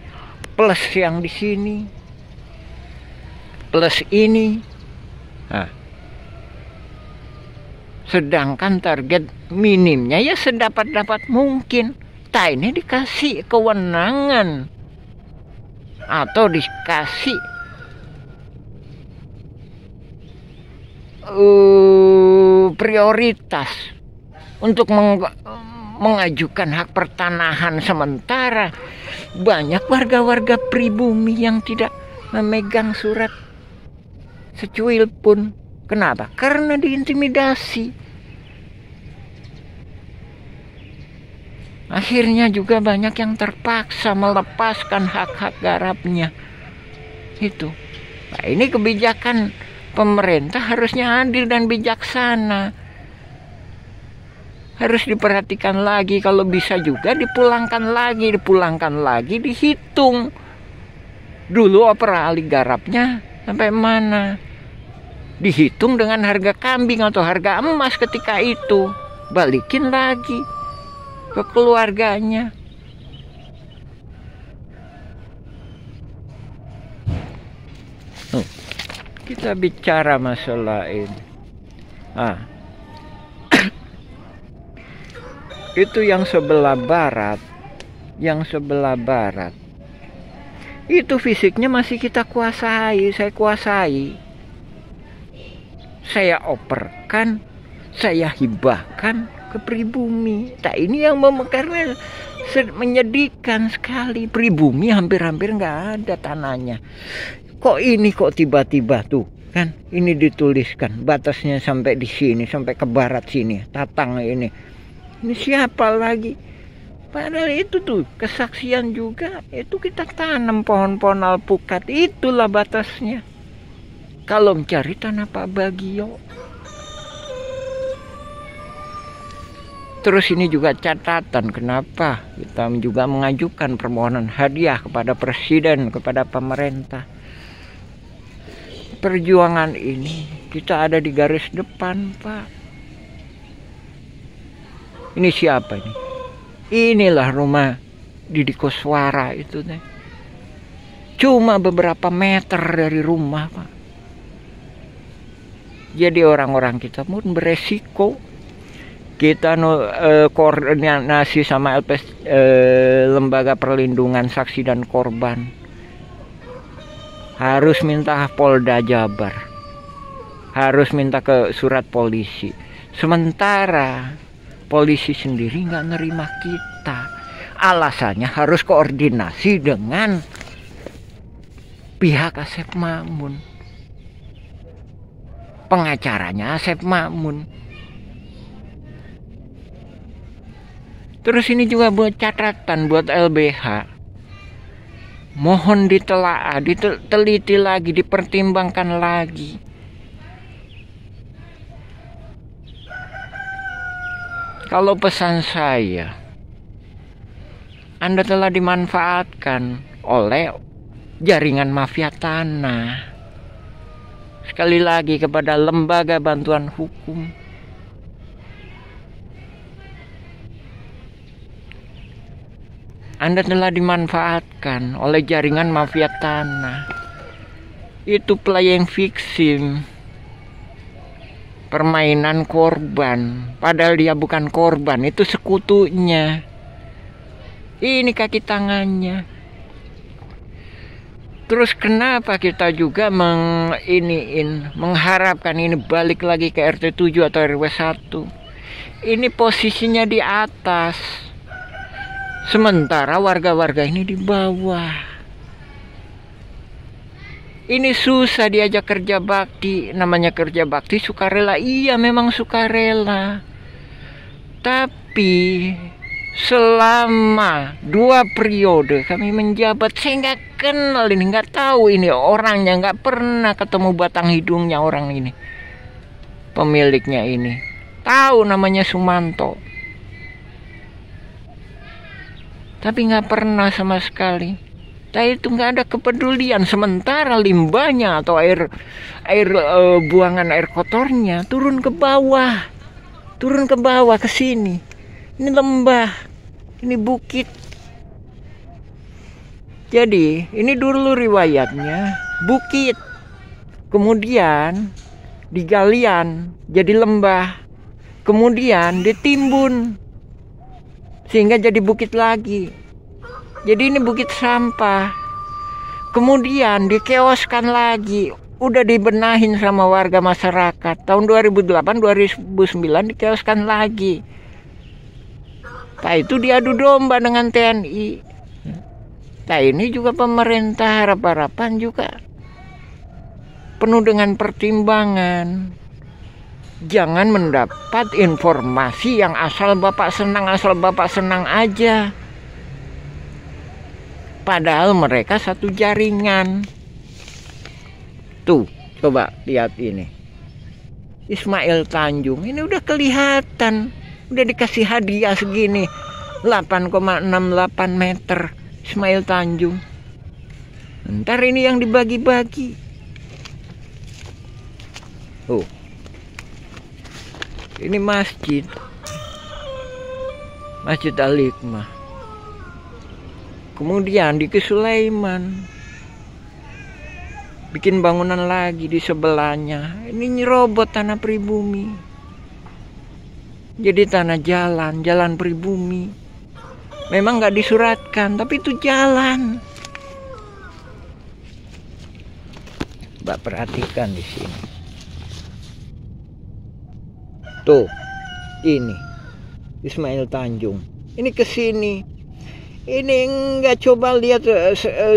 plus yang di sini, plus ini. Nah, sedangkan target minimnya ya sedapat-dapat mungkin. Ini dikasih kewenangan atau dikasih prioritas untuk mengajukan hak pertanahan, sementara banyak warga-warga pribumi yang tidak memegang surat secuil pun. Kenapa? Karena diintimidasi. Akhirnya juga banyak yang terpaksa melepaskan hak-hak garapnya. Itu. Nah, ini kebijakan pemerintah harusnya adil dan bijaksana. Harus diperhatikan lagi, kalau bisa juga dipulangkan lagi, dihitung. Dulu operasi garapnya sampai mana? Dihitung dengan harga kambing atau harga emas ketika itu. Balikin lagi ke keluarganya. Kita bicara masalah ini. Itu yang sebelah barat, itu fisiknya masih kita kuasai, saya kuasai, saya operkan, saya hibahkan ke pribumi. Nah, ini yang karena menyedihkan sekali. Pribumi hampir-hampir nggak ada tanahnya. Kok tiba-tiba tuh kan ini dituliskan batasnya sampai di sini, sampai ke barat sini, Tatang ini siapa lagi? Padahal itu tuh kesaksian juga, itu kita tanam pohon-pohon alpukat, itulah batasnya. Kalau mencari tanah Pak Bagio, Terus ini juga catatan kenapa kita juga mengajukan permohonan hadiah kepada presiden, kepada pemerintah. Perjuangan ini kita ada di garis depan, Pak. Ini siapa ini? Inilah rumah Didi Koswara itu teh. Cuma beberapa meter dari rumah, Pak. Jadi orang-orang kita pun beresiko. Kita koordinasi sama Lembaga Perlindungan Saksi dan Korban. Harus minta Polda Jabar. Harus minta ke surat polisi. Sementara polisi sendiri nggak nerima kita. Alasannya harus koordinasi dengan pihak Asep Makmun. Pengacaranya Asep Makmun. Terus ini juga buat catatan buat LBH. Mohon ditelaah, diteliti lagi, dipertimbangkan lagi. Kalau pesan saya, Anda telah dimanfaatkan oleh jaringan mafia tanah. Sekali lagi kepada lembaga bantuan hukum. Anda telah dimanfaatkan oleh jaringan mafia tanah. Itu playing victim. Permainan korban. Padahal dia bukan korban, itu sekutunya. Ini kaki tangannya. Terus kenapa kita juga mengharapkan ini balik lagi ke RT 7 atau RW 1? Ini posisinya di atas. Sementara warga-warga ini di bawah. Ini susah diajak kerja bakti. Namanya kerja bakti sukarela. Iya memang sukarela. Tapi selama 2 periode kami menjabat, saya nggak kenal ini, nggak tahu ini orangnya, nggak pernah ketemu batang hidungnya orang ini. Pemiliknya ini. Tahu namanya Sumanto. Tapi nggak pernah sama sekali. Tapi itu nggak ada kepedulian. Sementara limbahnya atau buangan air kotornya turun ke bawah, ke sini. Ini lembah, ini bukit. Jadi ini dulu riwayatnya bukit, kemudian digalian jadi lembah, kemudian ditimbun. Sehingga jadi bukit lagi. Jadi ini bukit sampah. Kemudian dikeoskan lagi. Udah dibenahin sama warga masyarakat. Tahun 2008-2009 dikeoskan lagi. Nah itu diadu domba dengan TNI. Nah ini juga pemerintah harap-harapan juga penuh dengan pertimbangan. Jangan mendapat informasi yang asal bapak senang aja. Padahal mereka satu jaringan. Tuh, coba lihat ini. Ismail Tanjung, ini udah kelihatan. Udah dikasih hadiah segini. 8,68 meter Ismail Tanjung. Ntar ini yang dibagi-bagi. Oh. Ini masjid Al-Hikmah. Kemudian di Sulaiman bikin bangunan lagi di sebelahnya. Ini nyerobot tanah pribumi. Jadi tanah jalan pribumi. Memang nggak disuratkan, tapi itu jalan. Mbak perhatikan di sini. Tuh, ini Ismail Tanjung. Ini kesini. Ini enggak coba lihat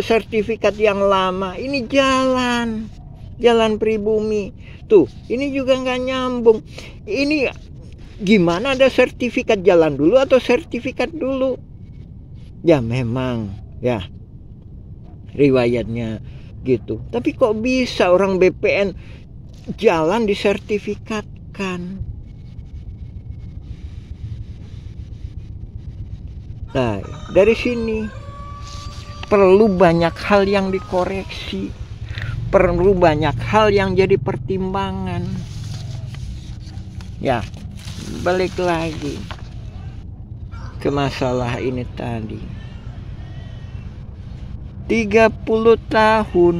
sertifikat yang lama. Ini jalan pribumi. Tuh, ini juga nggak nyambung. Ini gimana ada sertifikat jalan dulu atau sertifikat dulu? Ya memang, ya riwayatnya gitu. Tapi kok bisa orang BPN jalan disertifikatkan? Nah, dari sini perlu banyak hal yang dikoreksi, perlu banyak hal yang jadi pertimbangan. Ya, balik lagi ke masalah ini tadi. 30 tahun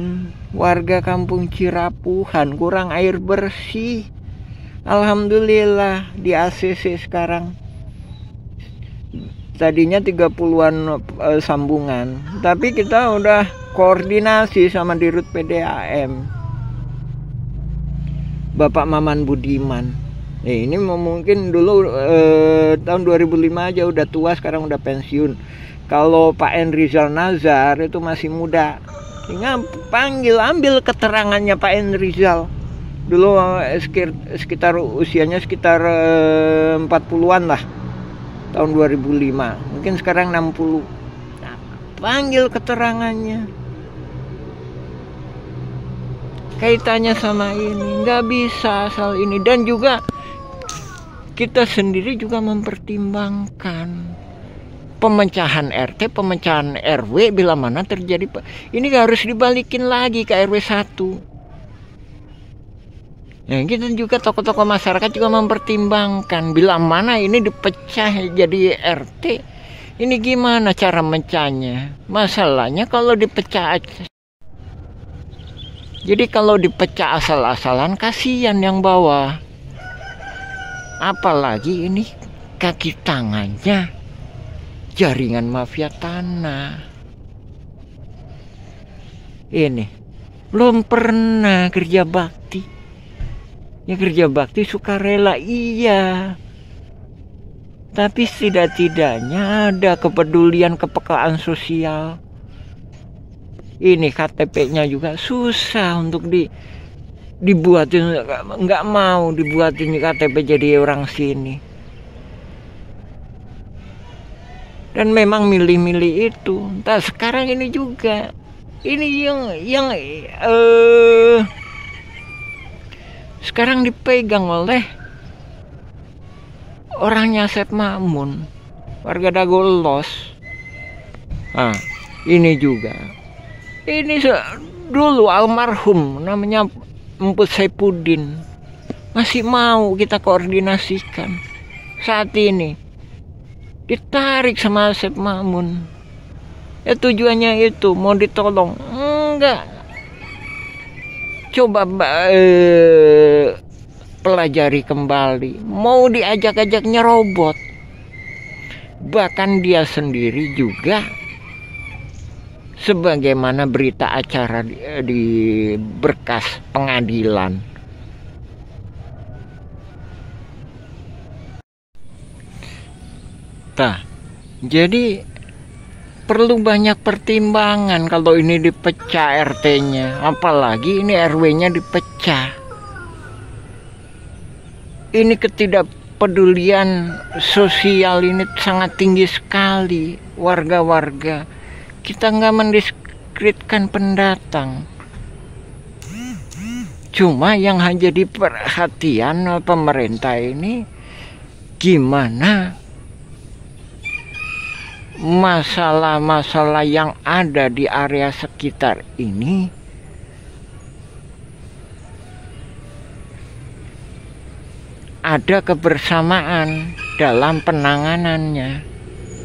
warga kampung Cirapuhan kurang air bersih. Alhamdulillah di ACC sekarang. Tadinya 30-an sambungan, tapi kita udah koordinasi sama Dirut PDAM, Bapak Maman Budiman. Ini mungkin dulu tahun 2005 aja udah tua, sekarang udah pensiun. Kalau Pak Enrizal Nazar itu masih muda. Ambil keterangannya Pak Enrizal. Dulu sekitar usianya sekitar 40-an lah. Tahun 2005. Mungkin sekarang 60. Nah, panggil keterangannya. Kaitannya sama ini, nggak bisa asal ini. Dan juga kita sendiri juga mempertimbangkan pemecahan RT, pemecahan RW bila mana terjadi. Ini harus dibalikin lagi ke RW 1. Nah, kita juga tokoh-tokoh masyarakat juga mempertimbangkan bila mana ini dipecah jadi RT. Ini gimana cara mecahnya? Masalahnya kalau dipecah, jadi kalau dipecah asal-asalan kasihan yang bawah. Apalagi ini kaki tangannya jaringan mafia tanah. Ini belum pernah kerja bakti. Ya kerja bakti sukarela iya. Tapi setidak-tidaknya ada kepedulian, kepekaan sosial. Ini KTP-nya juga susah untuk dibuatin, nggak mau dibuatin KTP jadi orang sini. Dan memang milih-milih itu. Nah, sekarang ini juga. Ini yang sekarang dipegang oleh orangnya Sep Mamun, warga Dagolos. Nah, ini juga. Ini dulu almarhum namanya Emput Saipudin. Masih mau kita koordinasikan. Saat ini ditarik sama Sep Mamun. Ya tujuannya itu mau ditolong. Enggak. Coba pelajari kembali. Mau diajak-ajak nyerobot. Bahkan dia sendiri juga sebagaimana berita acara di berkas pengadilan. Nah, jadi perlu banyak pertimbangan kalau ini dipecah RT-nya, apalagi ini RW-nya dipecah. Ini ketidakpedulian sosial ini sangat tinggi sekali warga-warga. Kita nggak mendiskreditkan pendatang. Cuma yang jadi perhatian pemerintah ini gimana masalah-masalah yang ada di area sekitar ini ada kebersamaan dalam penanganannya.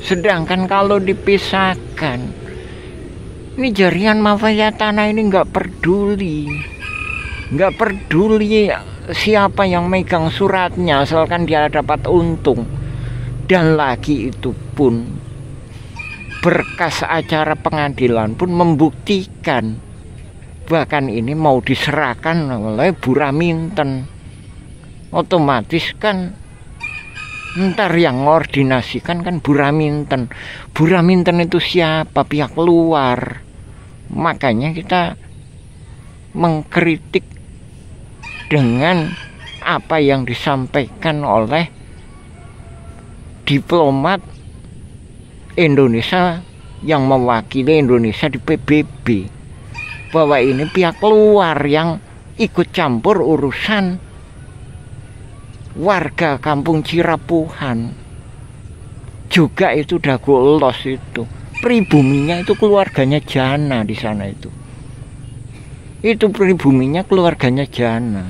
Sedangkan kalau dipisahkan, ini jaringan mafia tanah ini nggak peduli siapa yang megang suratnya, asalkan dia dapat untung. Dan lagi itu pun berkas acara pengadilan pun membuktikan bahkan ini mau diserahkan oleh Buraminten. Otomatis kan ntar yang ngordinasikan kan Buraminten. Buraminten itu siapa? Pihak luar. Makanya kita mengkritik dengan apa yang disampaikan oleh diplomat Indonesia yang mewakili Indonesia di PBB, bahwa ini pihak luar yang ikut campur urusan warga kampung Cirapuhan. juga itu Dago Elos itu. Pribuminya itu keluarganya Jana di sana itu. Itu pribuminya keluarganya Jana.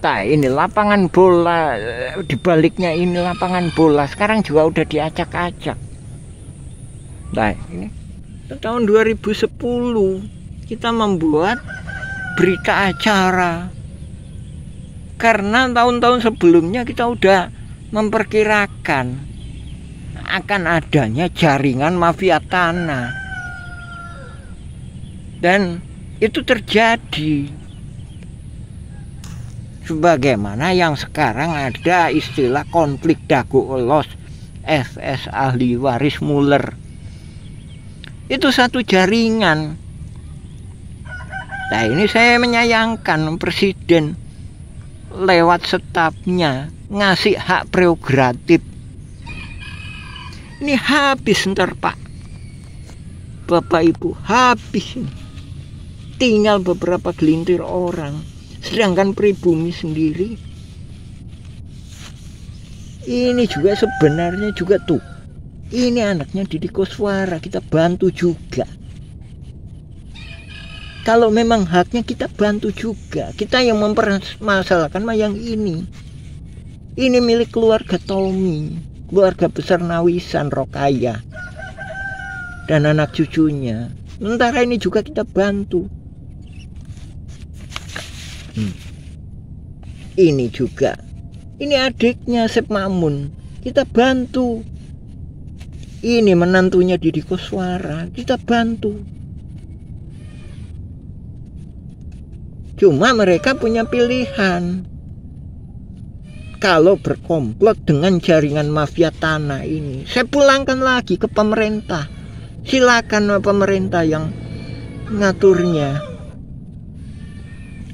Nah, ini lapangan bola, di baliknya ini lapangan bola. Sekarang juga udah diacak-acak. Nah, ini tahun 2010 kita membuat berita acara. Karena tahun-tahun sebelumnya kita udah memperkirakan akan adanya jaringan mafia tanah. Dan itu terjadi. Sebagaimana yang sekarang ada istilah konflik Dago Elos, FS ahli waris Muller. Itu satu jaringan. Nah, ini saya menyayangkan Presiden lewat stafnya ngasih hak prerogatif. Ini habis ntar Pak, Bapak Ibu, habis. Tinggal beberapa gelintir orang. Sedangkan pribumi sendiri ini juga sebenarnya juga tuh, ini anaknya Deddy Koswara, kita bantu juga. Kalau memang haknya kita bantu juga. Kita yang mempermasalahkan mah yang ini milik keluarga Tommy, keluarga besar Nawisan Rokaya dan anak cucunya. Sementara ini juga kita bantu. Ini juga, ini adiknya Sep Mamun, kita bantu. Ini menantunya Deddy Koswara, kita bantu. Cuma mereka punya pilihan. Kalau berkomplot dengan jaringan mafia tanah ini, saya pulangkan lagi ke pemerintah. Silakan pemerintah yang ngaturnya.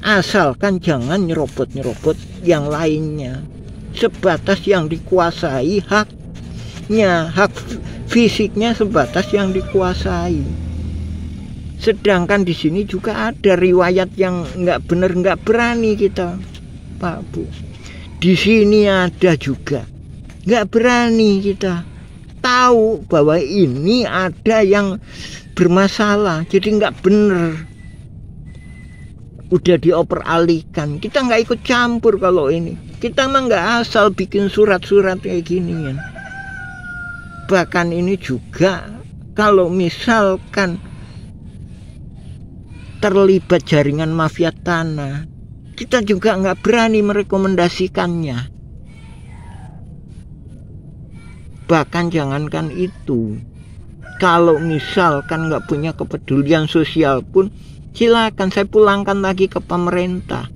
Asalkan jangan nyerobot-nyerobot yang lainnya. Sebatas yang dikuasai haknya, hak fisiknya sebatas yang dikuasai. Sedangkan di sini juga ada riwayat yang nggak benar, nggak berani kita, Pak Bu. Di sini ada juga nggak berani kita tahu bahwa ini ada yang bermasalah, jadi nggak benar. Udah dioper alihkan, kita nggak ikut campur. Kalau ini kita mah nggak asal bikin surat-surat kayak gini ya. Bahkan ini juga kalau misalkan terlibat jaringan mafia tanah, kita juga nggak berani merekomendasikannya. Bahkan jangankan itu, kalau misalkan nggak punya kepedulian sosial pun, silakan saya pulangkan lagi ke pemerintah.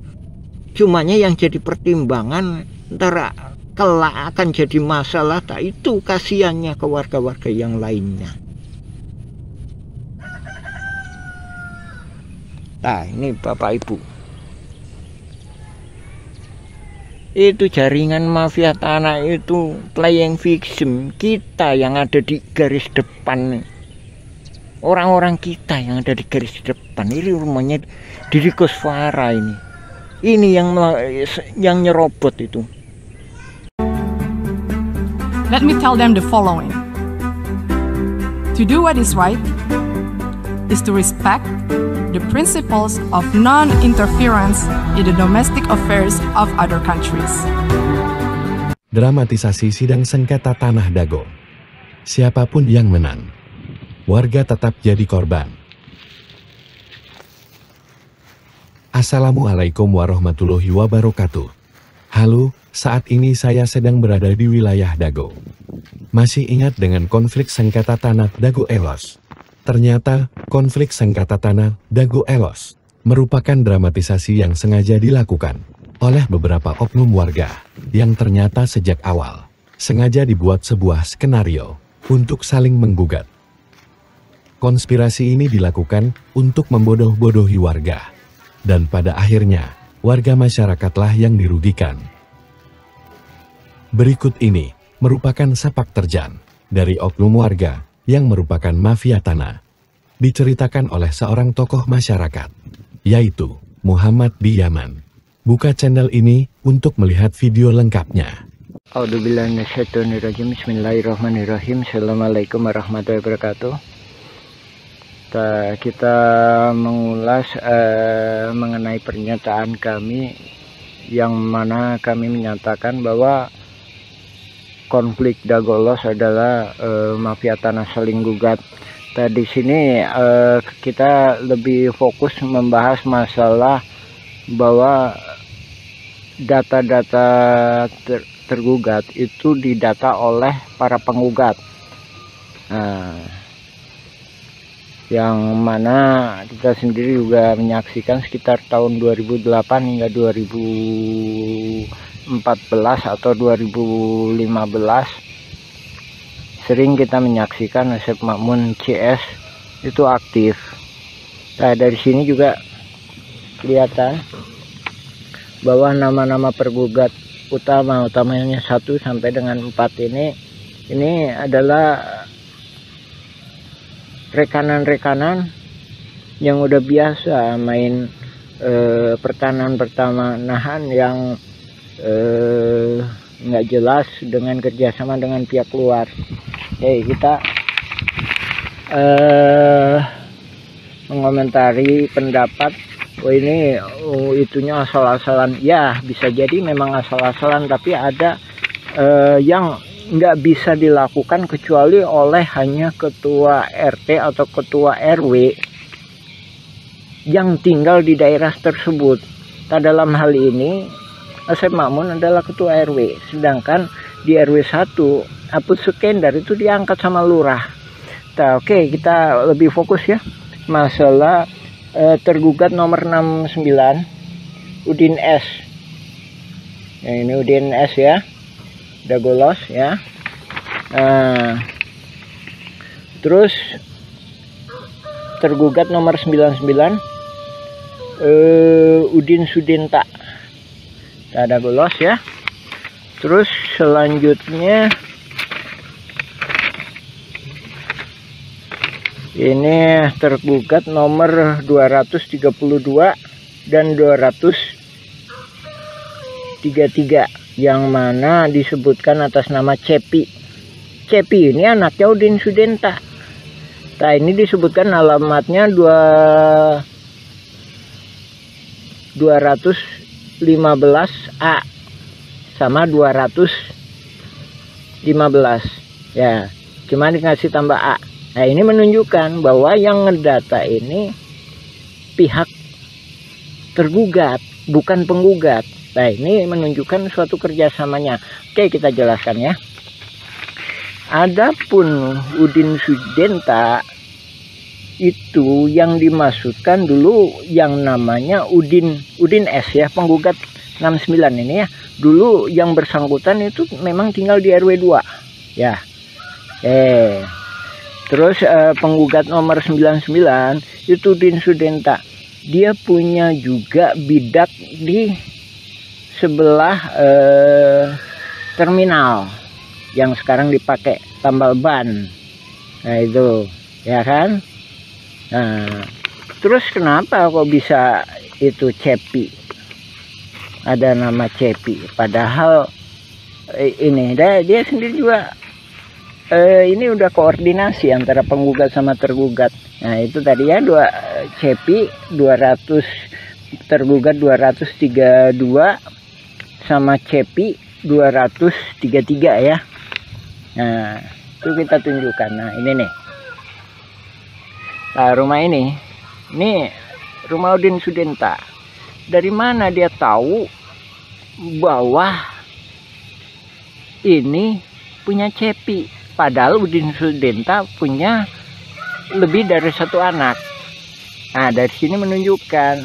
Cumanya yang jadi pertimbangan antara kelak akan jadi masalah, tak itu kasihannya ke warga-warga yang lainnya. Nah, ini Bapak Ibu, itu jaringan mafia tanah itu playing victim kita yang ada di garis depan. Orang-orang kita yang ada di garis depan. Ini rumahnya Deddy Koswara ini. Ini yang nyerobot itu. Let me tell them the following. To do what is right is to respect the principles of non-interference in the domestic affairs of other countries. Dramatisasi sidang sengketa tanah Dago. Siapapun yang menang, warga tetap jadi korban. Assalamualaikum warahmatullahi wabarakatuh. Halo, saat ini saya sedang berada di wilayah Dago. Masih ingat dengan konflik sengketa tanah Dago Elos? Ternyata, konflik sengketa tanah Dago Elos merupakan dramatisasi yang sengaja dilakukan oleh beberapa oknum warga yang ternyata sejak awal sengaja dibuat sebuah skenario untuk saling menggugat. Konspirasi ini dilakukan untuk membodoh-bodohi warga, dan pada akhirnya warga masyarakatlah yang dirugikan. Berikut ini merupakan sepak terjang dari oknum warga yang merupakan mafia tanah. Diceritakan oleh seorang tokoh masyarakat, yaitu Muhammad di Yaman. Buka channel ini untuk melihat video lengkapnya. A'udzubillahiminasyaitonirrajim. Bismillahirrahmanirrahim. Assalamualaikum warahmatullahi wabarakatuh. Kita mengulas mengenai pernyataan kami yang mana kami menyatakan bahwa konflik Dagolos adalah mafia tanah saling gugat. Di sini kita lebih fokus membahas masalah bahwa data-data tergugat itu didata oleh para penggugat, yang mana kita sendiri juga menyaksikan sekitar tahun 2008 hingga 2014 atau 2015 sering kita menyaksikan Asep Makmun CS itu aktif. Dari sini juga kelihatan bahwa nama-nama pergugat utamanya 1 sampai dengan 4 ini adalah rekanan-rekanan yang udah biasa main pertanahan yang nggak jelas dengan kerjasama dengan pihak luar. Kita mengomentari pendapat ini itunya asal-asalan. Ya, bisa jadi memang asal-asalan, tapi ada yang nggak bisa dilakukan kecuali oleh hanya ketua RT atau ketua RW yang tinggal di daerah tersebut. Dalam hal ini Asep Makmun adalah ketua RW, sedangkan di RW 1 Apus Sukendar itu diangkat sama lurah. Oke, kita lebih fokus ya masalah tergugat nomor 69 Udin S. Ya, ini Udin S ya, Dagolos ya. Terus tergugat nomor 99 Udin Sudenta, Dagolos ya. Terus selanjutnya ini tergugat nomor 232 dan 233 yang mana disebutkan atas nama Cepi. Cepi ini anaknya Udin Sudenta. Ini disebutkan alamatnya 215A sama 215 ya, cuma dikasih tambah A. Ini menunjukkan bahwa yang ngedata ini pihak tergugat, bukan penggugat. Ini menunjukkan suatu kerjasamanya. Oke, kita jelaskan ya. Adapun Udin Sudenta itu yang dimaksudkan dulu yang namanya Udin S ya, penggugat 69 ini ya. Dulu yang bersangkutan itu memang tinggal di RW 2 ya. Terus penggugat nomor 99 itu Udin Sudenta. Dia punya juga bidak di sebelah terminal yang sekarang dipakai tambal ban. Itu ya kan. Terus kenapa kok bisa itu Cepi? Ada nama Cepi, padahal ini dia sendiri juga ini udah koordinasi antara penggugat sama tergugat. Itu tadi ya, Cepi 200 tergugat 232 sama Cepi 233 ya. Itu kita tunjukkan. Ini nih. Rumah ini rumah Udin Sudenta. Dari mana dia tahu bahwa ini punya Cepi? Padahal Udin Sudenta punya lebih dari 1 anak. Dari sini menunjukkan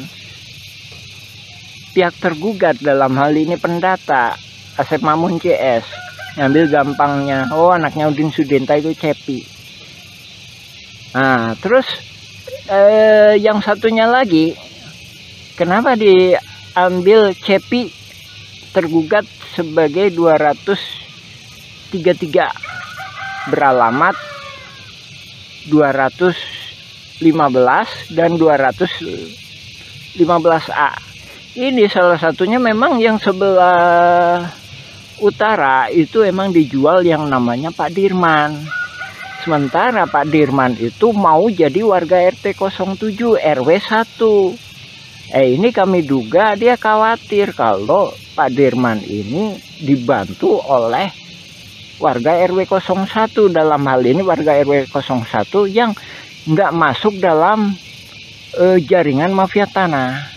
pihak tergugat, dalam hal ini pendata Asep Makmun CS, ngambil gampangnya, anaknya Udin Sudenta itu Cepi. Terus yang satunya lagi, kenapa diambil Cepi tergugat sebagai 233 beralamat 215 dan 215A. Ini salah satunya memang yang sebelah utara itu emang dijual yang namanya Pak Dirman. Sementara Pak Dirman itu mau jadi warga RT 07 RW 1. Ini kami duga dia khawatir kalau Pak Dirman ini dibantu oleh warga RW 01, dalam hal ini warga RW 01 yang nggak masuk dalam jaringan mafia tanah.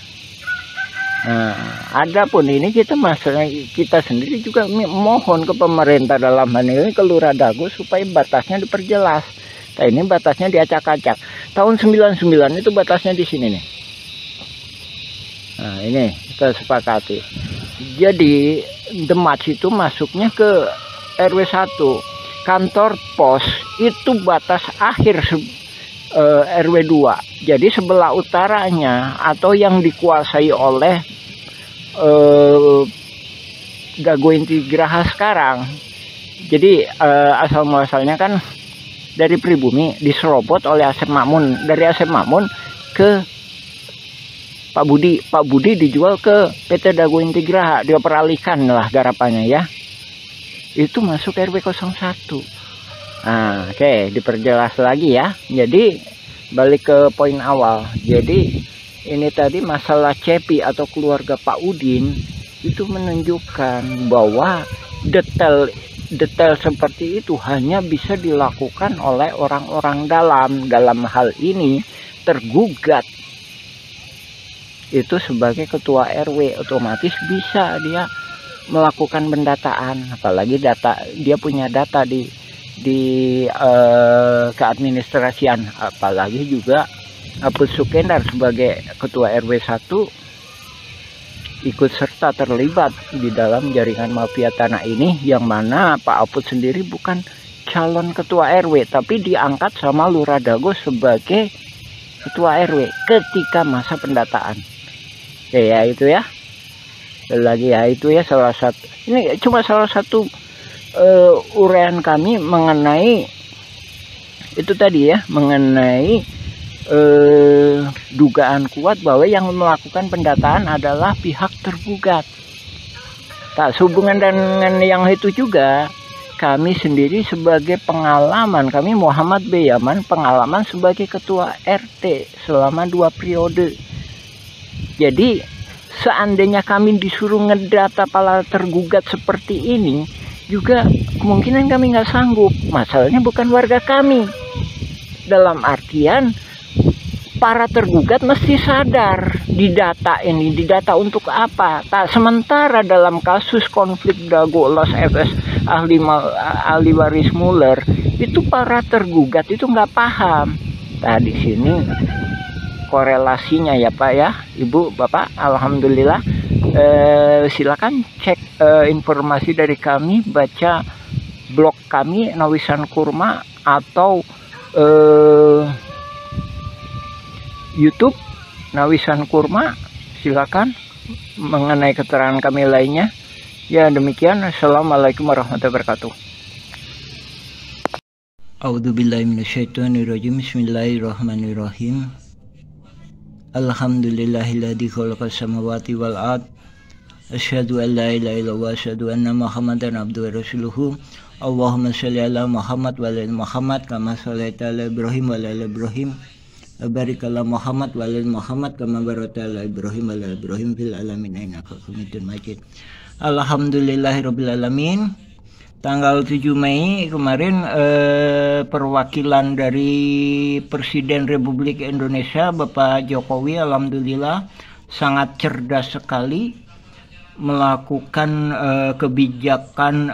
Nah, adapun ini kita sendiri juga mohon ke pemerintah, dalam hal ini ke Lurah Dago, supaya batasnya diperjelas. Nah, ini batasnya diacak-acak. Tahun 99 itu batasnya di sini nih. Nah, ini kita sepakati. Jadi Demak itu masuknya ke RW 1. Kantor pos itu batas akhir RW 2. Jadi sebelah utaranya atau yang dikuasai oleh Dago Inti Geraha sekarang. Jadi asal muasalnya kan dari pribumi diserobot oleh Asep Makmun. Dari Asep Makmun ke Pak Budi. Pak Budi dijual ke PT Dago Inti Geraha. Dia peralihkan lah garapannya ya. Itu masuk RW 01. Nah, oke, diperjelas lagi ya. Jadi balik ke poin awal. Jadi ini tadi masalah Cepi atau keluarga Pak Udin itu menunjukkan bahwa detail seperti itu hanya bisa dilakukan oleh orang-orang dalam hal ini tergugat itu sebagai ketua RW, otomatis bisa dia melakukan pendataan, apalagi dia punya data di keadministrasian, apalagi juga Aput Sukendar sebagai ketua RW 1 ikut serta terlibat di dalam jaringan mafia tanah ini, yang mana Pak Aput sendiri bukan calon ketua RW tapi diangkat sama Lurah Dago sebagai ketua RW ketika masa pendataan. Ya itu ya. Lagi ya itu ya salah satu. Ini cuma salah satu uraian kami mengenai itu tadi ya, mengenai dugaan kuat bahwa yang melakukan pendataan adalah pihak tergugat. Tak sehubungan dengan yang itu juga, kami sendiri sebagai pengalaman, kami Muhammad B. Yaman pengalaman sebagai ketua RT selama 2 periode. Jadi seandainya kami disuruh ngedata para tergugat seperti ini, juga kemungkinan kami nggak sanggup. Masalahnya bukan warga kami. Dalam artian para tergugat mesti sadar didata ini, didata untuk apa? Tak sementara dalam kasus konflik Dago Elos FS ahli waris Muller itu para tergugat itu nggak paham. Nah di sini korelasinya ya Pak ya, Ibu, Bapak, alhamdulillah. Silakan cek informasi dari kami, baca blog kami Nawisan Kurma atau YouTube Nawisan Kurma, silakan mengenai keterangan kami lainnya. Ya demikian, assalamualaikum warahmatullahi wabarakatuh. A'udzubillahi minasyaitonirrajim. Bismillahirrahmanirrahim. Alhamdulillahilladzi khalaqas samawati wal ard. Asyhadu an la ilaha illallah wa asyhadu anna Muhammadan abduhu wa rasuluhu. Allahumma shalli ala Muhammad wa ala Muhammad kama shallaita ala Ibrahim wa ala Ibrahim. Barik ala Muhammad wa ala Muhammad kama barakta ala Ibrahim wa ala Ibrahim fil alamin innaka Hamidum Majid. Alhamdulillahirabbil alamin. Tanggal 7 Mei kemarin perwakilan dari Presiden Republik Indonesia Bapak Jokowi alhamdulillah sangat cerdas sekali melakukan kebijakan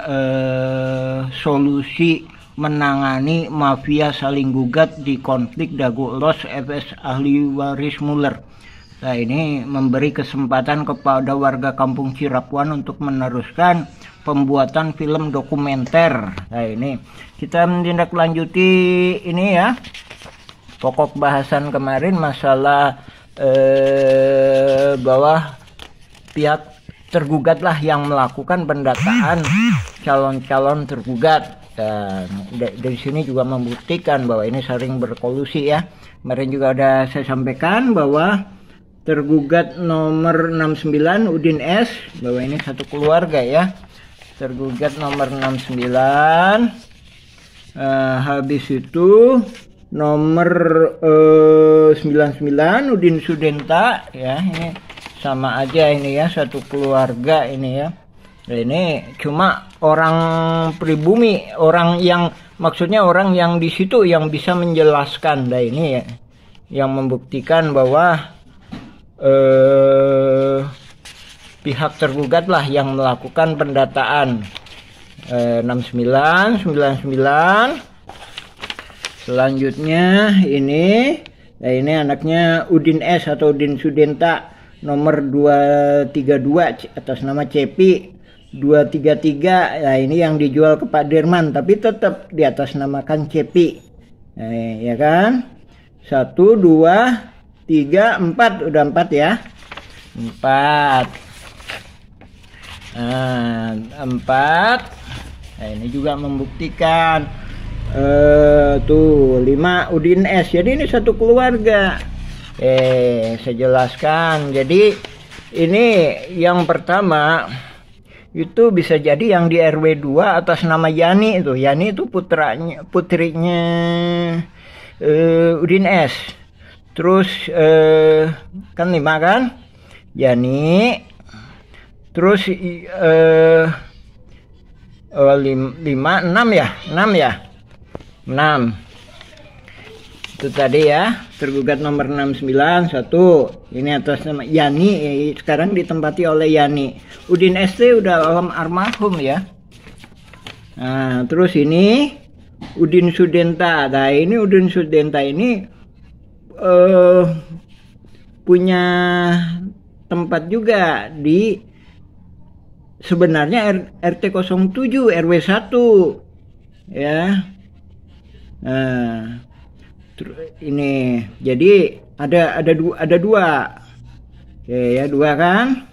solusi menangani mafia saling gugat di konflik Dago Elos FS ahli waris Muller. Nah ini memberi kesempatan kepada warga kampung Cirapuan untuk meneruskan pembuatan film dokumenter. Nah ini kita menindaklanjuti ini ya, pokok bahasan kemarin masalah bahwa pihak tergugatlah yang melakukan pendataan calon-calon tergugat. Dan dari sini juga membuktikan bahwa ini sering berkolusi ya. Kemarin juga ada saya sampaikan bahwa tergugat nomor 69 Udin S, bahwa ini satu keluarga ya. tergugat nomor 69. Habis itu nomor 99 Udin Sudenta ya, ini sama aja ini ya, satu keluarga ini ya. Nah, ini cuma orang pribumi, orang yang maksudnya orang yang di situ yang bisa menjelaskan. Nah, ini ya yang membuktikan bahwa pihak tergugat lah yang melakukan pendataan. 69, 99. Selanjutnya ini, nah ini anaknya Udin S atau Udin Sudenta nomor 232 atas nama Cepi 233. Nah ini yang dijual ke Pak Dirman, tapi tetap di atas namakan Cepi. Nah, ya kan? 1, 2, 3, 4, udah 4 ya. 4. Nah, 4. Nah, ini juga membuktikan. Tuh 5 Udin S. Jadi ini satu keluarga. Saya jelaskan. Jadi ini yang pertama itu bisa jadi yang di RW 2 atas nama Yani itu. Yani itu putrinya Udin S. Terus kan 5 kan? Yani. Terus 5, 6 ya? 6 ya? 6. Itu tadi ya, tergugat nomor 69, 1. Ini atas nama Yani, sekarang ditempati oleh Yani. Udin ST udah almarhum ya. Nah, terus ini Udin Sudenta. Nah, ini Udin Sudenta ini punya tempat juga di sebenarnya RT 07 RW 1 ya. Nah, ini jadi ada dua. Oke ya, 2 kan.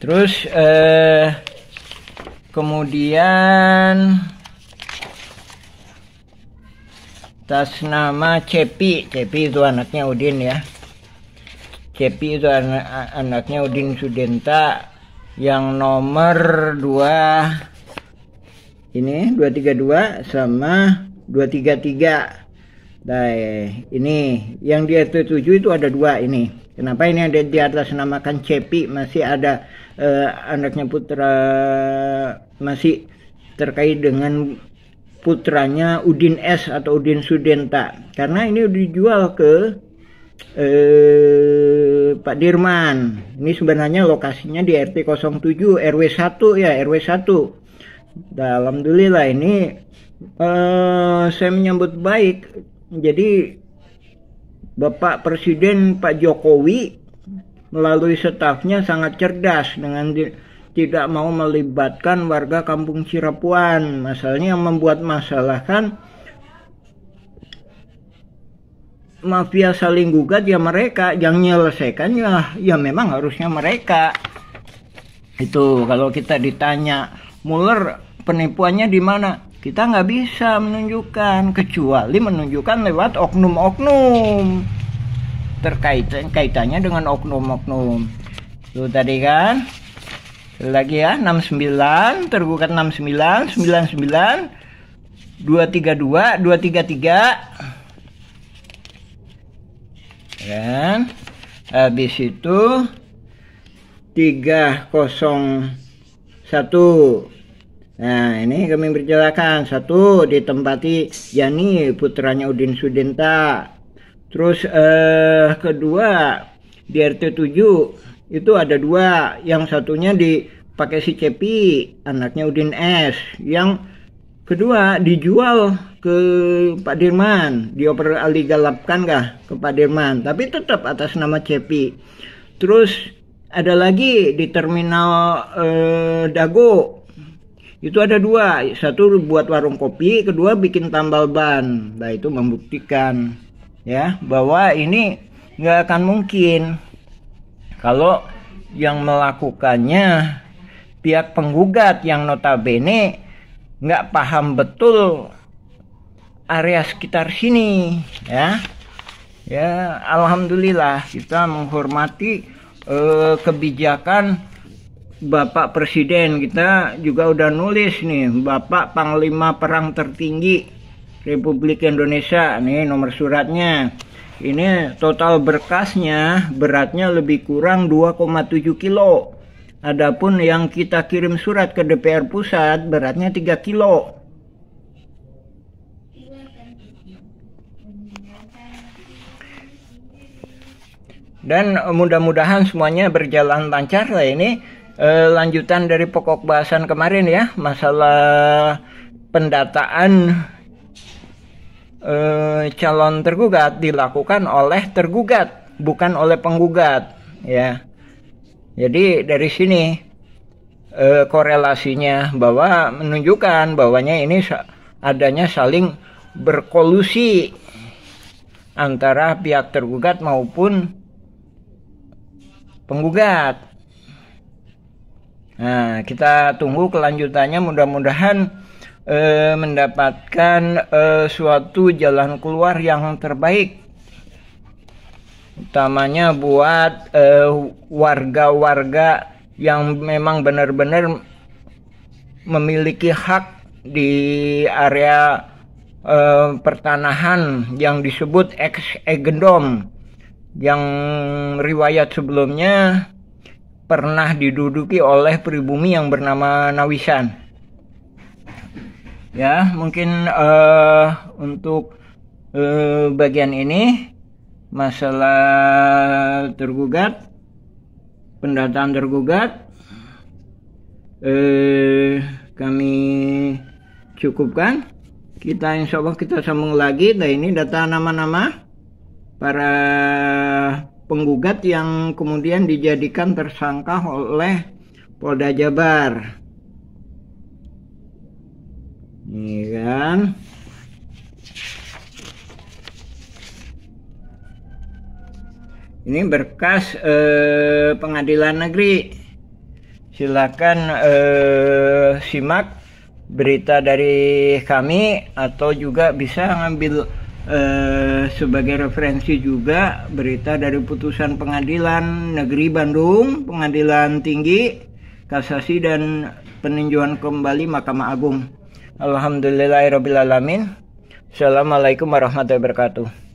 Terus kemudian atas nama Cepi itu anaknya Udin ya. Cepi itu anaknya Udin Sudenta yang nomor 2 ini 232 sama 233. Nah, ini yang di RT 7 itu ada 2 ini. Kenapa ini ada di atas namakan Cepi? Masih ada anaknya putra, masih terkait dengan putranya Udin S atau Udin Sudenta. Karena ini dijual ke Pak Dirman. Ini sebenarnya lokasinya di RT 07 RW 1 ya, RW 1. Alhamdulillah ini saya menyambut baik. Jadi Bapak Presiden Pak Jokowi melalui stafnya sangat cerdas dengan tidak mau melibatkan warga Kampung Cirapuan. Masalahnya yang membuat masalah kan mafia saling gugat ya, mereka yang menyelesaikan ya memang harusnya mereka. Itu kalau kita ditanya Mueller penipuannya di mana, kita nggak bisa menunjukkan kecuali menunjukkan lewat oknum-oknum kaitannya dengan oknum-oknum. Itu tadi kan lagi ya, 69 tergugat 69, 99, 232, 233 kan. Habis itu 301. Nah, ini kami berjelaskan. 1 ditempati Yani putranya Udin Sudenta. Terus kedua di RT 7 itu ada 2. Yang satunya dipakai si Cepi, anaknya Udin S. Yang kedua dijual ke Pak Dirman, dioper aligalapkan ke Pak Dirman, tapi tetap atas nama Cepi. Terus ada lagi di terminal Dago, itu ada 2, 1 buat warung kopi, kedua bikin tambal ban. Nah, itu membuktikan ya bahwa ini nggak akan mungkin kalau yang melakukannya pihak penggugat yang notabene nggak paham betul area sekitar sini ya. Alhamdulillah kita menghormati kebijakan Bapak Presiden kita juga udah nulis nih, Bapak Panglima Perang Tertinggi Republik Indonesia, nih nomor suratnya. Ini total berkasnya beratnya lebih kurang 2,7 kilo. Adapun yang kita kirim surat ke DPR Pusat beratnya 3 kilo. Dan mudah-mudahan semuanya berjalan lancar lah. Ini lanjutan dari pokok bahasan kemarin ya, masalah pendataan calon tergugat dilakukan oleh tergugat, bukan oleh penggugat ya. Jadi dari sini korelasinya bahwa menunjukkan bahwanya ini adanya saling berkolusi antara pihak tergugat maupun penggugat. Nah, kita tunggu kelanjutannya, mudah-mudahan mendapatkan suatu jalan keluar yang terbaik, utamanya buat warga-warga yang memang benar-benar memiliki hak di area pertanahan yang disebut ex-egendom, yang riwayat sebelumnya pernah diduduki oleh pribumi yang bernama Nawisan. Ya, mungkin untuk bagian ini masalah tergugat, pendataan tergugat, kami cukupkan. Kita insya Allah kita sambung lagi. Nah, ini data nama-nama para penggugat yang kemudian dijadikan tersangka oleh Polda Jabar. Ini kan. Ini berkas pengadilan negeri. Silakan simak berita dari kami, atau juga bisa ngambil sebagai referensi juga berita dari putusan Pengadilan Negeri Bandung, Pengadilan Tinggi, Kasasi, dan peninjauan kembali Mahkamah Agung. Alhamdulillahirrabbilalamin. Assalamualaikum warahmatullahi wabarakatuh.